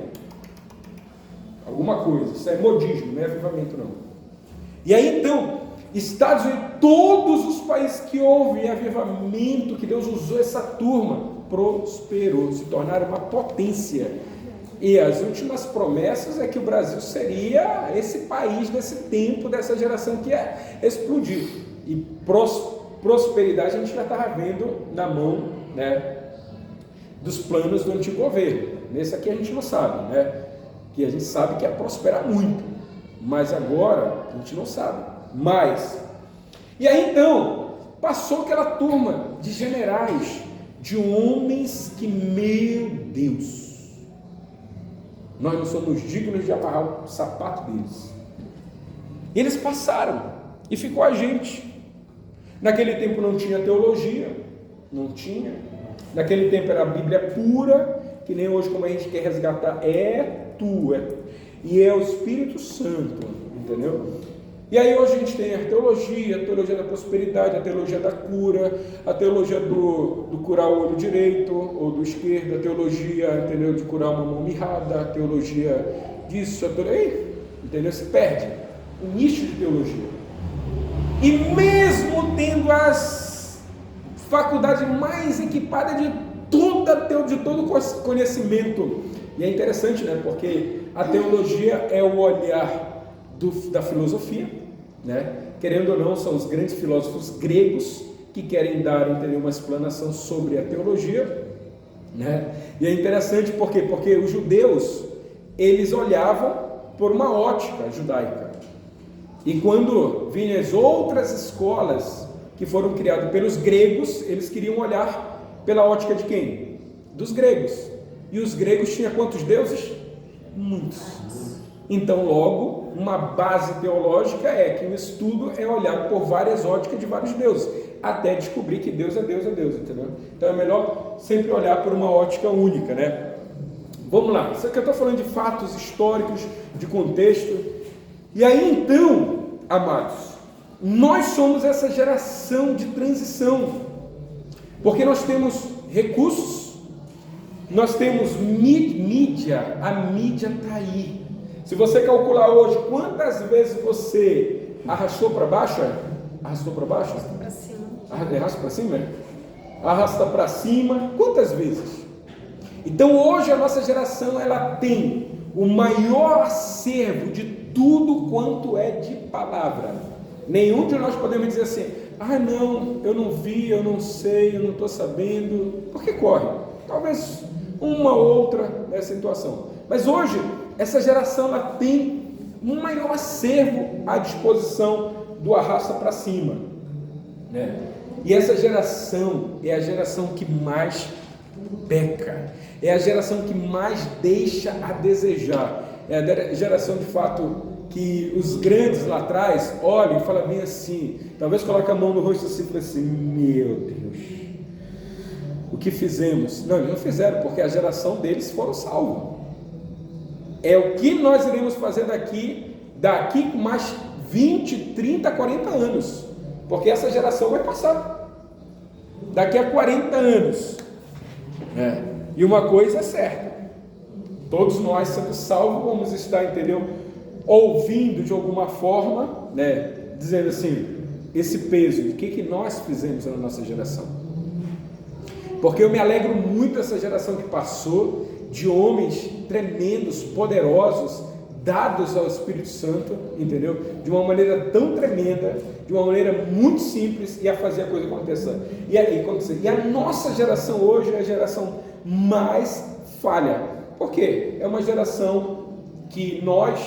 Alguma coisa, isso é modismo, não é avivamento não. E aí então, Estados Unidos, todos os países que houve avivamento, que Deus usou essa turma, prosperou, se tornaram uma potência. E as últimas promessas é que o Brasil seria esse país desse tempo, dessa geração que ia explodir. E prosperidade a gente já estava vendo na mão, né, dos planos do antigo governo. Nesse aqui a gente não sabe, né? Que a gente sabe que ia prosperar muito, mas agora a gente não sabe. E aí então, passou aquela turma de generais, de homens que, meu Deus, nós não somos dignos de amarrar o sapato deles. Eles passaram e ficou a gente. Naquele tempo não tinha teologia, não tinha. Naquele tempo era a Bíblia pura, que nem hoje como a gente quer resgatar, e é o Espírito Santo, entendeu? E aí hoje a gente tem a teologia da prosperidade, a teologia da cura, a teologia do curar o olho direito ou do esquerdo, a teologia, entendeu, de curar uma mão mirrada, a teologia disso, entendeu? Se perde o nicho de teologia. E mesmo tendo as faculdades mais equipadas de todo conhecimento, e é interessante, né? Porque a teologia é o olhar da filosofia, né? Querendo ou não, são os grandes filósofos gregos que querem dar, entendeu, uma explanação sobre a teologia, né? E é interessante porque os judeus, eles olhavam por uma ótica judaica, e quando vinham as outras escolas que foram criadas pelos gregos, eles queriam olhar pela ótica de quem? Dos gregos. E os gregos tinham quantos deuses? Muitos. Então, logo, uma base teológica é que o estudo é olhar por várias óticas de vários deuses, até descobrir que Deus é Deus, entendeu? Então é melhor sempre olhar por uma ótica única, né? Vamos lá, isso aqui eu estou falando de fatos históricos, de contexto. E aí então, amados, nós somos essa geração de transição, porque nós temos recursos, nós temos mídia, a mídia está aí. Se você calcular hoje quantas vezes você arrastou para baixo, arrastou para baixo? Arrasta para cima. Arrasta para cima? Arrasta para cima, quantas vezes? Então hoje a nossa geração ela tem o maior acervo de tudo quanto é de palavra. Nenhum de nós podemos dizer assim: ah não, eu não vi, eu não sei, eu não estou sabendo, porque corre. Talvez uma ou outra situação. Mas hoje essa geração ela tem um maior acervo à disposição do arrasta para cima, né? E essa geração é a geração que mais peca, é a geração que mais deixa a desejar, é a geração de fato que os grandes lá atrás olham e falam bem assim, talvez coloque a mão no rosto assim e fale assim: meu Deus, o que fizemos? Não, eles não fizeram, porque a geração deles foram salvos. É o que nós iremos fazer daqui com mais 20, 30, 40 anos, porque essa geração vai passar daqui a 40 anos, e uma coisa é certa, todos nós sendo salvos vamos estar, entendeu, ouvindo de alguma forma, dizendo assim, esse peso, o que nós fizemos na nossa geração, porque eu me alegro muito dessa geração que passou, de homens tremendos, poderosos, dados ao Espírito Santo, entendeu? De uma maneira tão tremenda, de uma maneira muito simples, e a fazer a coisa acontecer. E a nossa geração hoje é a geração mais falha. Por quê? É uma geração que nós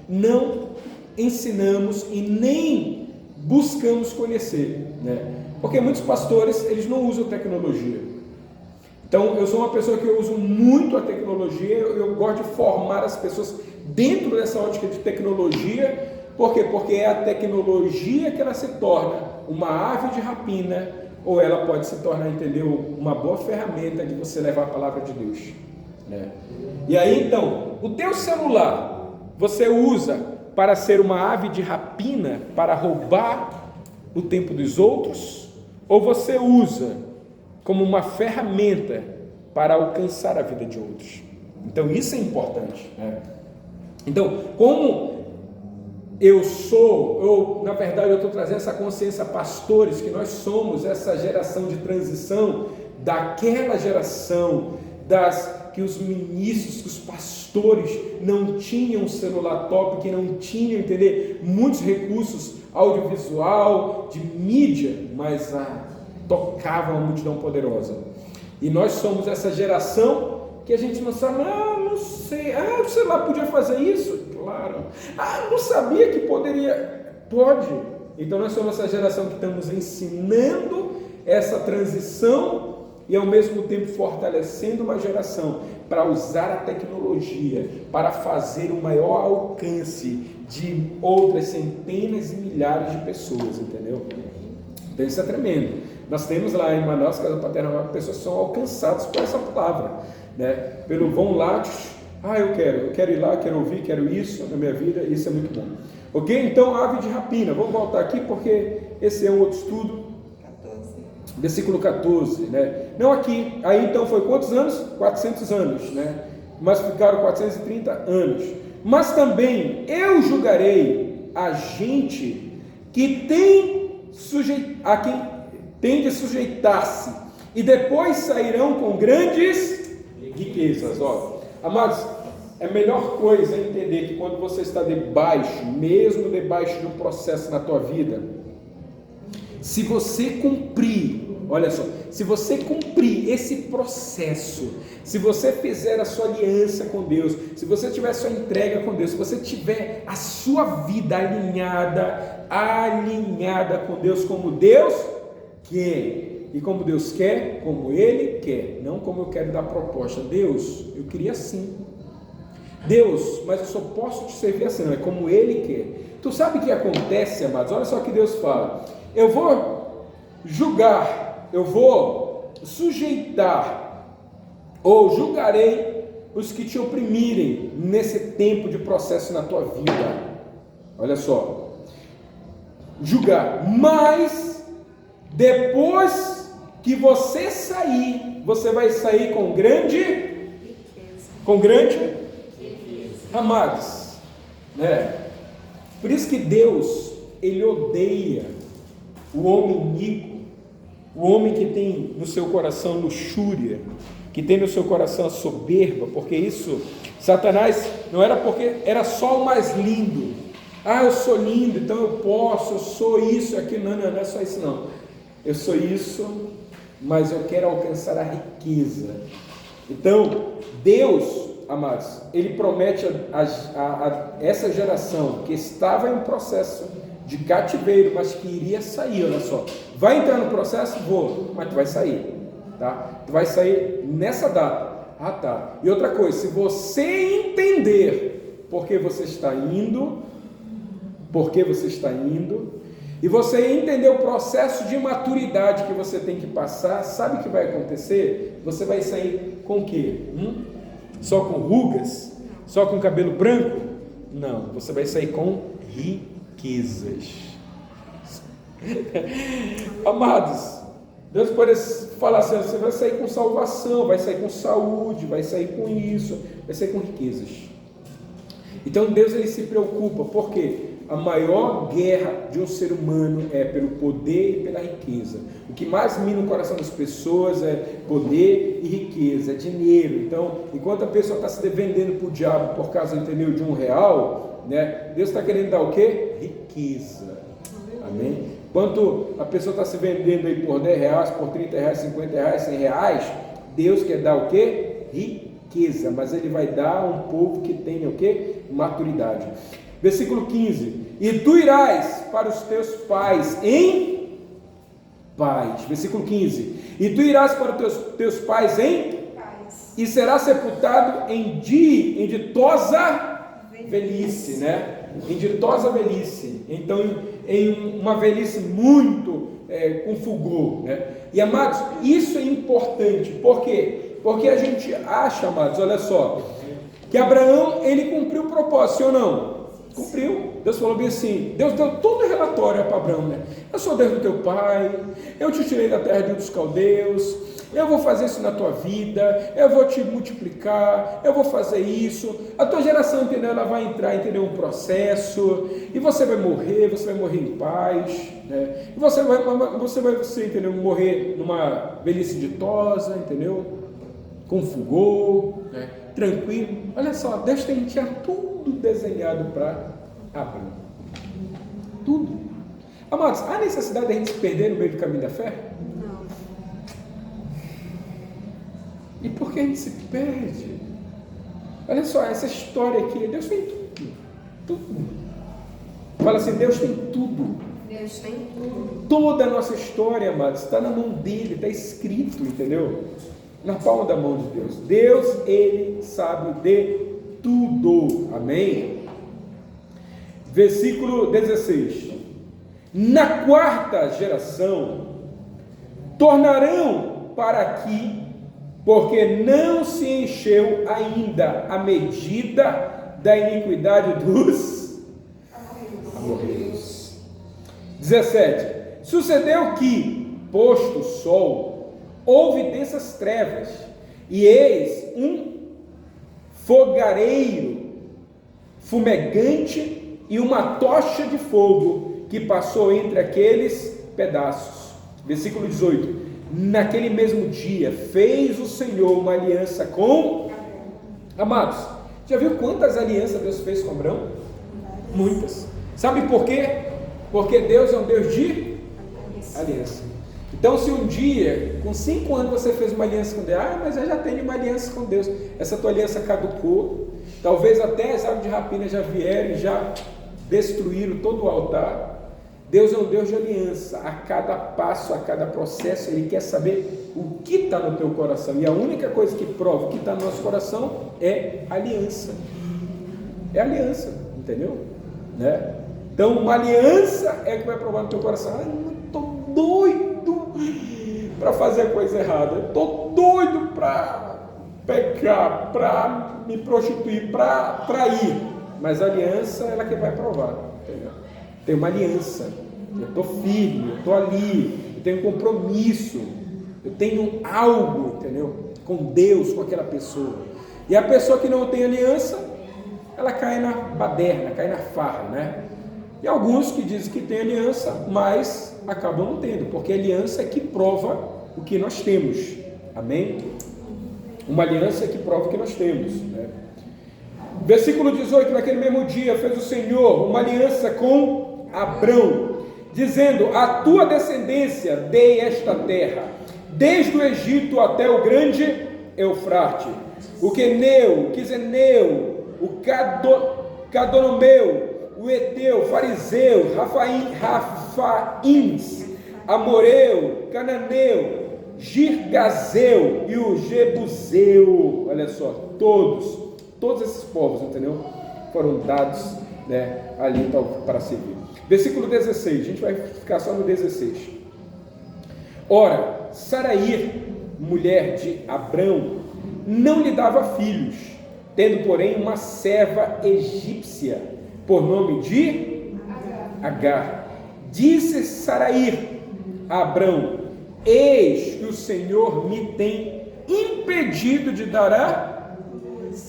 não ensinamos e nem buscamos conhecer, né? Porque muitos pastores, eles não usam tecnologia. Então, eu sou uma pessoa que eu uso muito a tecnologia, eu gosto de formar as pessoas dentro dessa ótica de tecnologia. Por quê? Porque é a tecnologia que ela se torna uma ave de rapina, ou ela pode se tornar, entendeu, uma boa ferramenta de você levar a palavra de Deus, né? E aí, então, o teu celular, você usa para ser uma ave de rapina, para roubar o tempo dos outros, ou você usa como uma ferramenta para alcançar a vida de outros? Então isso é importante, né? Então, como na verdade eu estou trazendo essa consciência, pastores, que nós somos essa geração de transição, daquela geração que os ministros, que os pastores não tinham celular top, que não tinham, entender, muitos recursos audiovisual, de mídia, mas tocava uma multidão poderosa. E nós somos essa geração que a gente não sabe, não sei, o celular podia fazer isso? Claro. Não sabia que poderia. Pode. Então nós somos essa geração que estamos ensinando essa transição e ao mesmo tempo fortalecendo uma geração para usar a tecnologia para fazer o maior alcance de outras centenas e milhares de pessoas, entendeu? Então isso é tremendo. Nós temos lá em Manaus, Casa Paterna, pessoas que são alcançadas por essa palavra, né? Pelo vão lá, eu quero ir lá, quero ouvir, quero isso na minha vida, isso é muito bom. Ok? Então, ave de rapina, vamos voltar aqui porque esse é um outro estudo. 14. Versículo 14, né? Não aqui, aí então foi quantos anos? 400 anos, né? Mas ficaram 430 anos. Mas também eu julgarei a gente que a quem tem de sujeitar-se, e depois sairão com grandes riquezas. Amados, é a melhor coisa entender que quando você está mesmo debaixo de um processo na tua vida, se você cumprir, olha só, se você cumprir esse processo, se você fizer a sua aliança com Deus, se você tiver a sua entrega com Deus, se você tiver a sua vida alinhada com Deus, como Deus quer, e como Deus quer, como Ele quer, não como eu quero dar proposta. Deus, eu queria assim. Deus, mas eu só posso te servir assim, não é como Ele quer. Tu sabe o que acontece, amados? Olha só o que Deus fala: eu vou julgar, eu vou sujeitar, ou julgarei os que te oprimirem nesse tempo de processo na tua vida. Olha só, julgar, mas depois que você sair, você vai sair com grande, amados, né? Por isso que Deus, Ele odeia o homem iníquo, o homem que tem no seu coração luxúria, que tem no seu coração a soberba, porque isso, Satanás, não era porque era só o mais lindo. Ah, eu sou lindo, então eu posso, eu sou isso, aquilo. Não, não é só isso não. Eu sou isso, mas eu quero alcançar a riqueza. Então, Deus, amados, Ele promete a essa geração que estava em processo de cativeiro, mas que iria sair, olha só. Vai entrar no processo? Vou, mas tu vai sair, tá? Tu vai sair nessa data. Ah, tá. E outra coisa, se você entender por que você está indo, e você entender o processo de maturidade que você tem que passar, sabe o que vai acontecer? Você vai sair com o quê? Só com rugas? Só com cabelo branco? Não, você vai sair com riquezas. Amados, Deus pode falar assim, você vai sair com salvação, vai sair com saúde, vai sair com isso, vai sair com riquezas. Então Deus, ele se preocupa, por quê? A maior guerra de um ser humano é pelo poder e pela riqueza. O que mais mina o coração das pessoas é poder e riqueza, é dinheiro. Então, enquanto a pessoa está se vendendo para o diabo por causa, entendeu, de R$1, né? Deus está querendo dar o quê? Riqueza. Amém? Enquanto a pessoa está se vendendo aí por R$10, por R$30, R$50, R$100, Deus quer dar o quê? Riqueza. Mas Ele vai dar um povo que tenha o quê? Maturidade. Versículo 15: e tu irás para os teus pais em paz. Versículo 15: e tu irás para os teus pais em paz, e serás sepultado em ditosa velhice, né? Em ditosa velhice. Então, em uma velhice muito com fulgor, né? E amados, isso é importante. Por quê? Porque a gente acha, amados, olha só, que Abraão, ele cumpriu o propósito, sim ou não? Cumpriu. Deus falou bem assim, Deus deu todo o relatório para Abraão, né? Eu sou Deus do teu pai, eu te tirei da terra dos caldeus, eu vou fazer isso na tua vida, eu vou te multiplicar, eu vou fazer isso, a tua geração, entendeu? Ela vai entrar, entendeu? Um processo, e você vai morrer em paz, né? E você vai entendeu? Morrer numa velhice ditosa, entendeu? Com fulgor, né? Tranquilo. Olha só, Deus tinha tudo desenhado para Abraão. Tudo. Amados, há necessidade de a gente se perder no meio do caminho da fé? Não. E por que a gente se perde? Olha só, essa história aqui, Deus tem tudo. Tudo. Fala assim, Deus tem tudo. Deus tem tudo. Toda a nossa história, amados, está na mão dele, está escrito, entendeu? Na palma da mão de Deus. Deus, Ele sabe de tudo. Amém? Versículo 16. Na quarta geração, tornarão para aqui, porque não se encheu ainda a medida da iniquidade dos amorreus. 17. Sucedeu que, posto o sol, houve densas trevas, e eis um fogareiro fumegante e uma tocha de fogo que passou entre aqueles pedaços. Versículo 18. Naquele mesmo dia fez o Senhor uma aliança com... Amados, já viu quantas alianças Deus fez com Abraão? Muitas. Sabe por quê? Porque Deus é um Deus de aliança. Então, se um dia, com 5 anos, você fez uma aliança com Deus, mas eu já tenho uma aliança com Deus, essa tua aliança caducou, talvez até as aves de rapina já vieram e já destruíram todo o altar. Deus é um Deus de aliança. A cada passo, a cada processo, Ele quer saber o que está no teu coração, e a única coisa que prova o que está no nosso coração é aliança. É aliança, entendeu? Né? Então, uma aliança é que vai provar no teu coração. Eu estou doido para fazer a coisa errada, eu estou doido para pecar, para me prostituir, para trair, mas a aliança ela que vai provar, entendeu? Tem uma aliança, eu estou firme, eu estou ali, eu tenho um compromisso, eu tenho algo, entendeu? Com Deus, com aquela pessoa. E a pessoa que não tem aliança, ela cai na baderna, cai na farra, né? E alguns que dizem que tem aliança, mas acabam não tendo, porque a aliança é que prova o que nós temos. Amém? Uma aliança que prova que nós temos, né? Versículo 18, naquele mesmo dia fez o Senhor uma aliança com Abrão, dizendo: a tua descendência dei esta terra, desde o Egito até o grande Eufrate, o Queneu, o Quiseneu, o Cadonomeu, o Eteu, o Fariseu, Rafaíns, Amoreu, Cananeu, Girgazeu e o Jebuseu. Olha só, todos esses povos, entendeu? Foram dados, né, ali para servir. Versículo 16, a gente vai ficar só no 16. Ora, Saraí, mulher de Abrão, não lhe dava filhos, tendo porém uma serva egípcia, por nome de Agar. Disse Saraí a Abrão: eis que o Senhor me tem impedido de dar a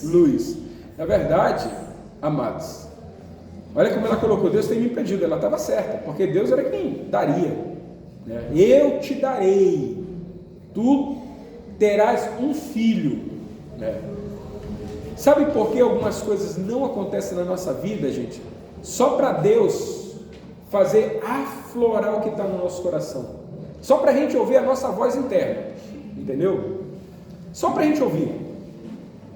luz. Na verdade, amados, olha como ela colocou: Deus tem me impedido. Ela estava certa, porque Deus era quem daria, né? Eu te darei, tu terás um filho, né? Sabe por que algumas coisas não acontecem na nossa vida, gente? Só para Deus fazer aflorar o que está no nosso coração, só para a gente ouvir a nossa voz interna, entendeu? Só para a gente ouvir.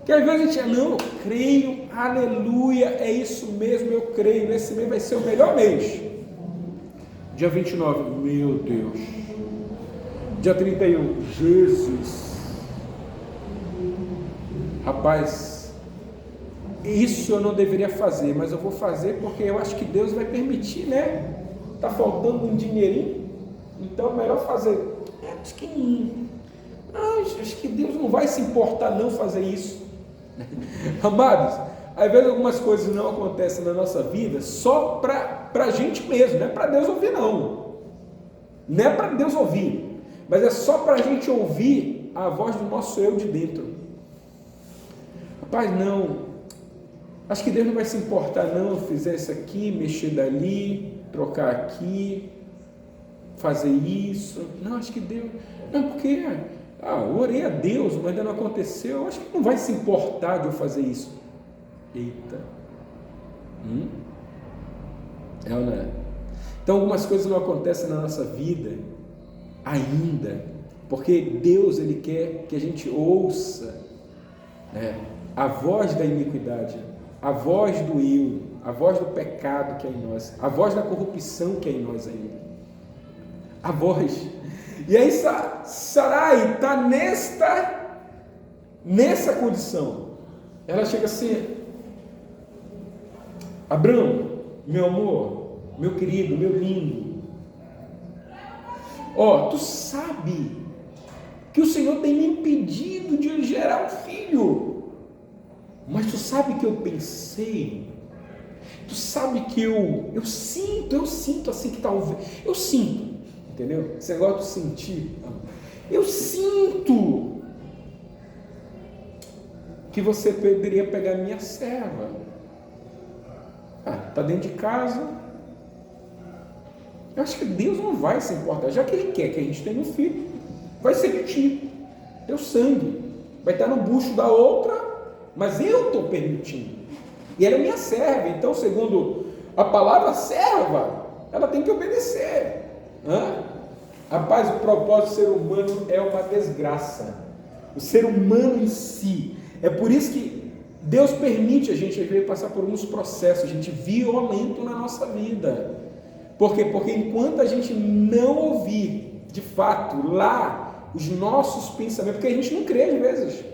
Que às vezes a gente não, eu creio, aleluia, é isso mesmo, eu creio, esse mês vai ser o melhor mês. Dia 29, meu Deus. Dia 31, Jesus. Rapaz, isso eu não deveria fazer, mas eu vou fazer porque eu acho que Deus vai permitir, né? Tá faltando um dinheirinho, então é melhor fazer. Acho que Deus não vai se importar não fazer isso. Amados, às vezes algumas coisas não acontecem na nossa vida só para a gente mesmo, não é para Deus ouvir não é para Deus ouvir, mas é só para a gente ouvir a voz do nosso eu de dentro. Rapaz, não, acho que Deus não vai se importar não, eu fizer isso aqui, mexer dali, trocar aqui, fazer isso, não, acho que Deus, não, porque eu orei a Deus, mas ainda não aconteceu, eu acho que não vai se importar de eu fazer isso. Eita, é ou não é? Então algumas coisas não acontecem na nossa vida ainda, porque Deus, Ele quer que a gente ouça, né, a voz da iniquidade, a voz do eu, a voz do pecado que é em nós, a voz da corrupção que é em nós ainda, a voz. E aí Sarai está nessa condição. Ela chega assim: Abrão, meu amor, meu querido, meu lindo, tu sabe que o Senhor tem me impedido de gerar um filho, mas tu sabe que eu pensei, tu sabe que eu sinto assim que talvez, eu sinto, entendeu? Esse negócio de sentir, eu sinto que você poderia pegar minha serva, está dentro de casa, eu acho que Deus não vai se importar, já que Ele quer que a gente tenha um filho, vai ser de ti, teu sangue, vai estar no bucho da outra, mas eu estou permitindo, e ela é minha serva, então segundo a palavra serva, ela tem que obedecer. Rapaz, o propósito do ser humano é uma desgraça, o ser humano em si, é por isso que Deus permite a gente às vezes passar por uns processos, gente, violento na nossa vida. Por quê? Porque enquanto a gente não ouvir de fato lá os nossos pensamentos, porque a gente não crê às vezes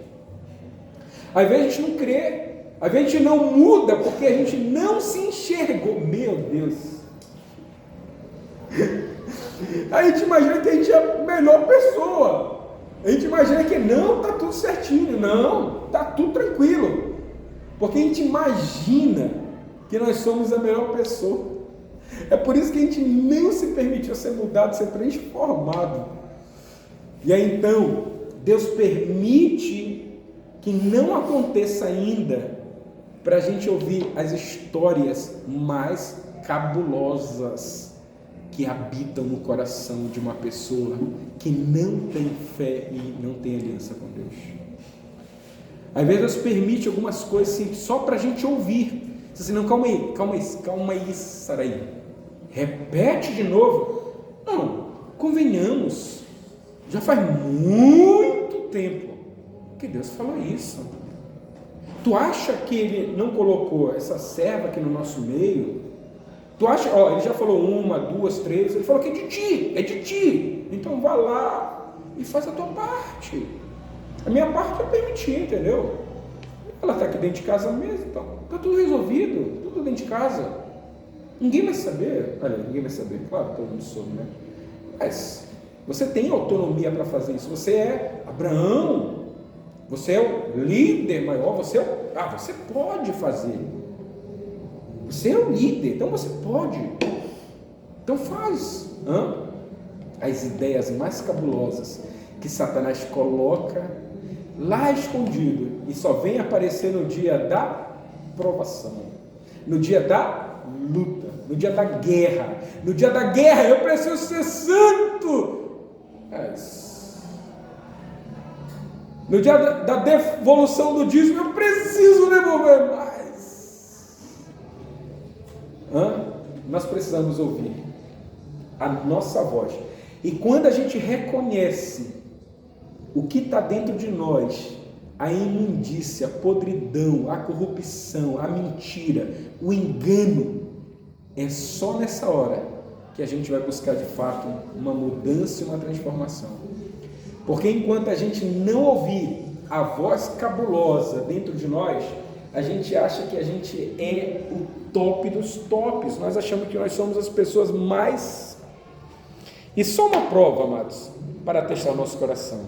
a gente não crê, às vezes a gente não muda porque a gente não se enxergou. Meu Deus, a gente imagina que a gente é a melhor pessoa, a gente imagina que não, está tudo certinho, não, está tudo tranquilo, porque a gente imagina que nós somos a melhor pessoa. É por isso que a gente não se permitiu ser mudado, ser transformado. E aí então Deus permite que não aconteça ainda, para a gente ouvir as histórias mais cabulosas que habitam no coração de uma pessoa que não tem fé e não tem aliança com Deus. Às vezes Deus permite algumas coisas assim, só para a gente ouvir. Você assim, não, calma aí, Saraí. Repete de novo. Não, convenhamos. Já faz muito tempo que Deus falou isso. Tu acha que Ele não colocou essa serva aqui no nosso meio? Tu acha, Ele já falou 1, 2, 3, Ele falou que é de ti. Então vá lá e faz a tua parte. A minha parte é permitir, entendeu? Ela está aqui dentro de casa mesmo, então está tudo resolvido, tudo dentro de casa. Ninguém vai saber, claro, todo mundo soube, né? Mas você tem autonomia para fazer isso. Você é Abraão, você é o líder maior, você pode fazer. Você é o líder, então você pode. Então faz. As ideias mais cabulosas que Satanás coloca lá escondido e só vem aparecer no dia da provação, no dia da luta, no dia da guerra. No dia da guerra eu preciso ser santo. No dia da devolução do dízimo eu preciso devolver mais. Nós precisamos ouvir a nossa voz. E quando a gente reconhece o que está dentro de nós, a imundícia, a podridão, a corrupção, a mentira, o engano, é só nessa hora que a gente vai buscar de fato uma mudança e uma transformação. Porque enquanto a gente não ouvir a voz cabulosa dentro de nós, a gente acha que a gente é o top dos tops. Nós achamos que nós somos as pessoas mais... E só uma prova, amados, para testar o nosso coração.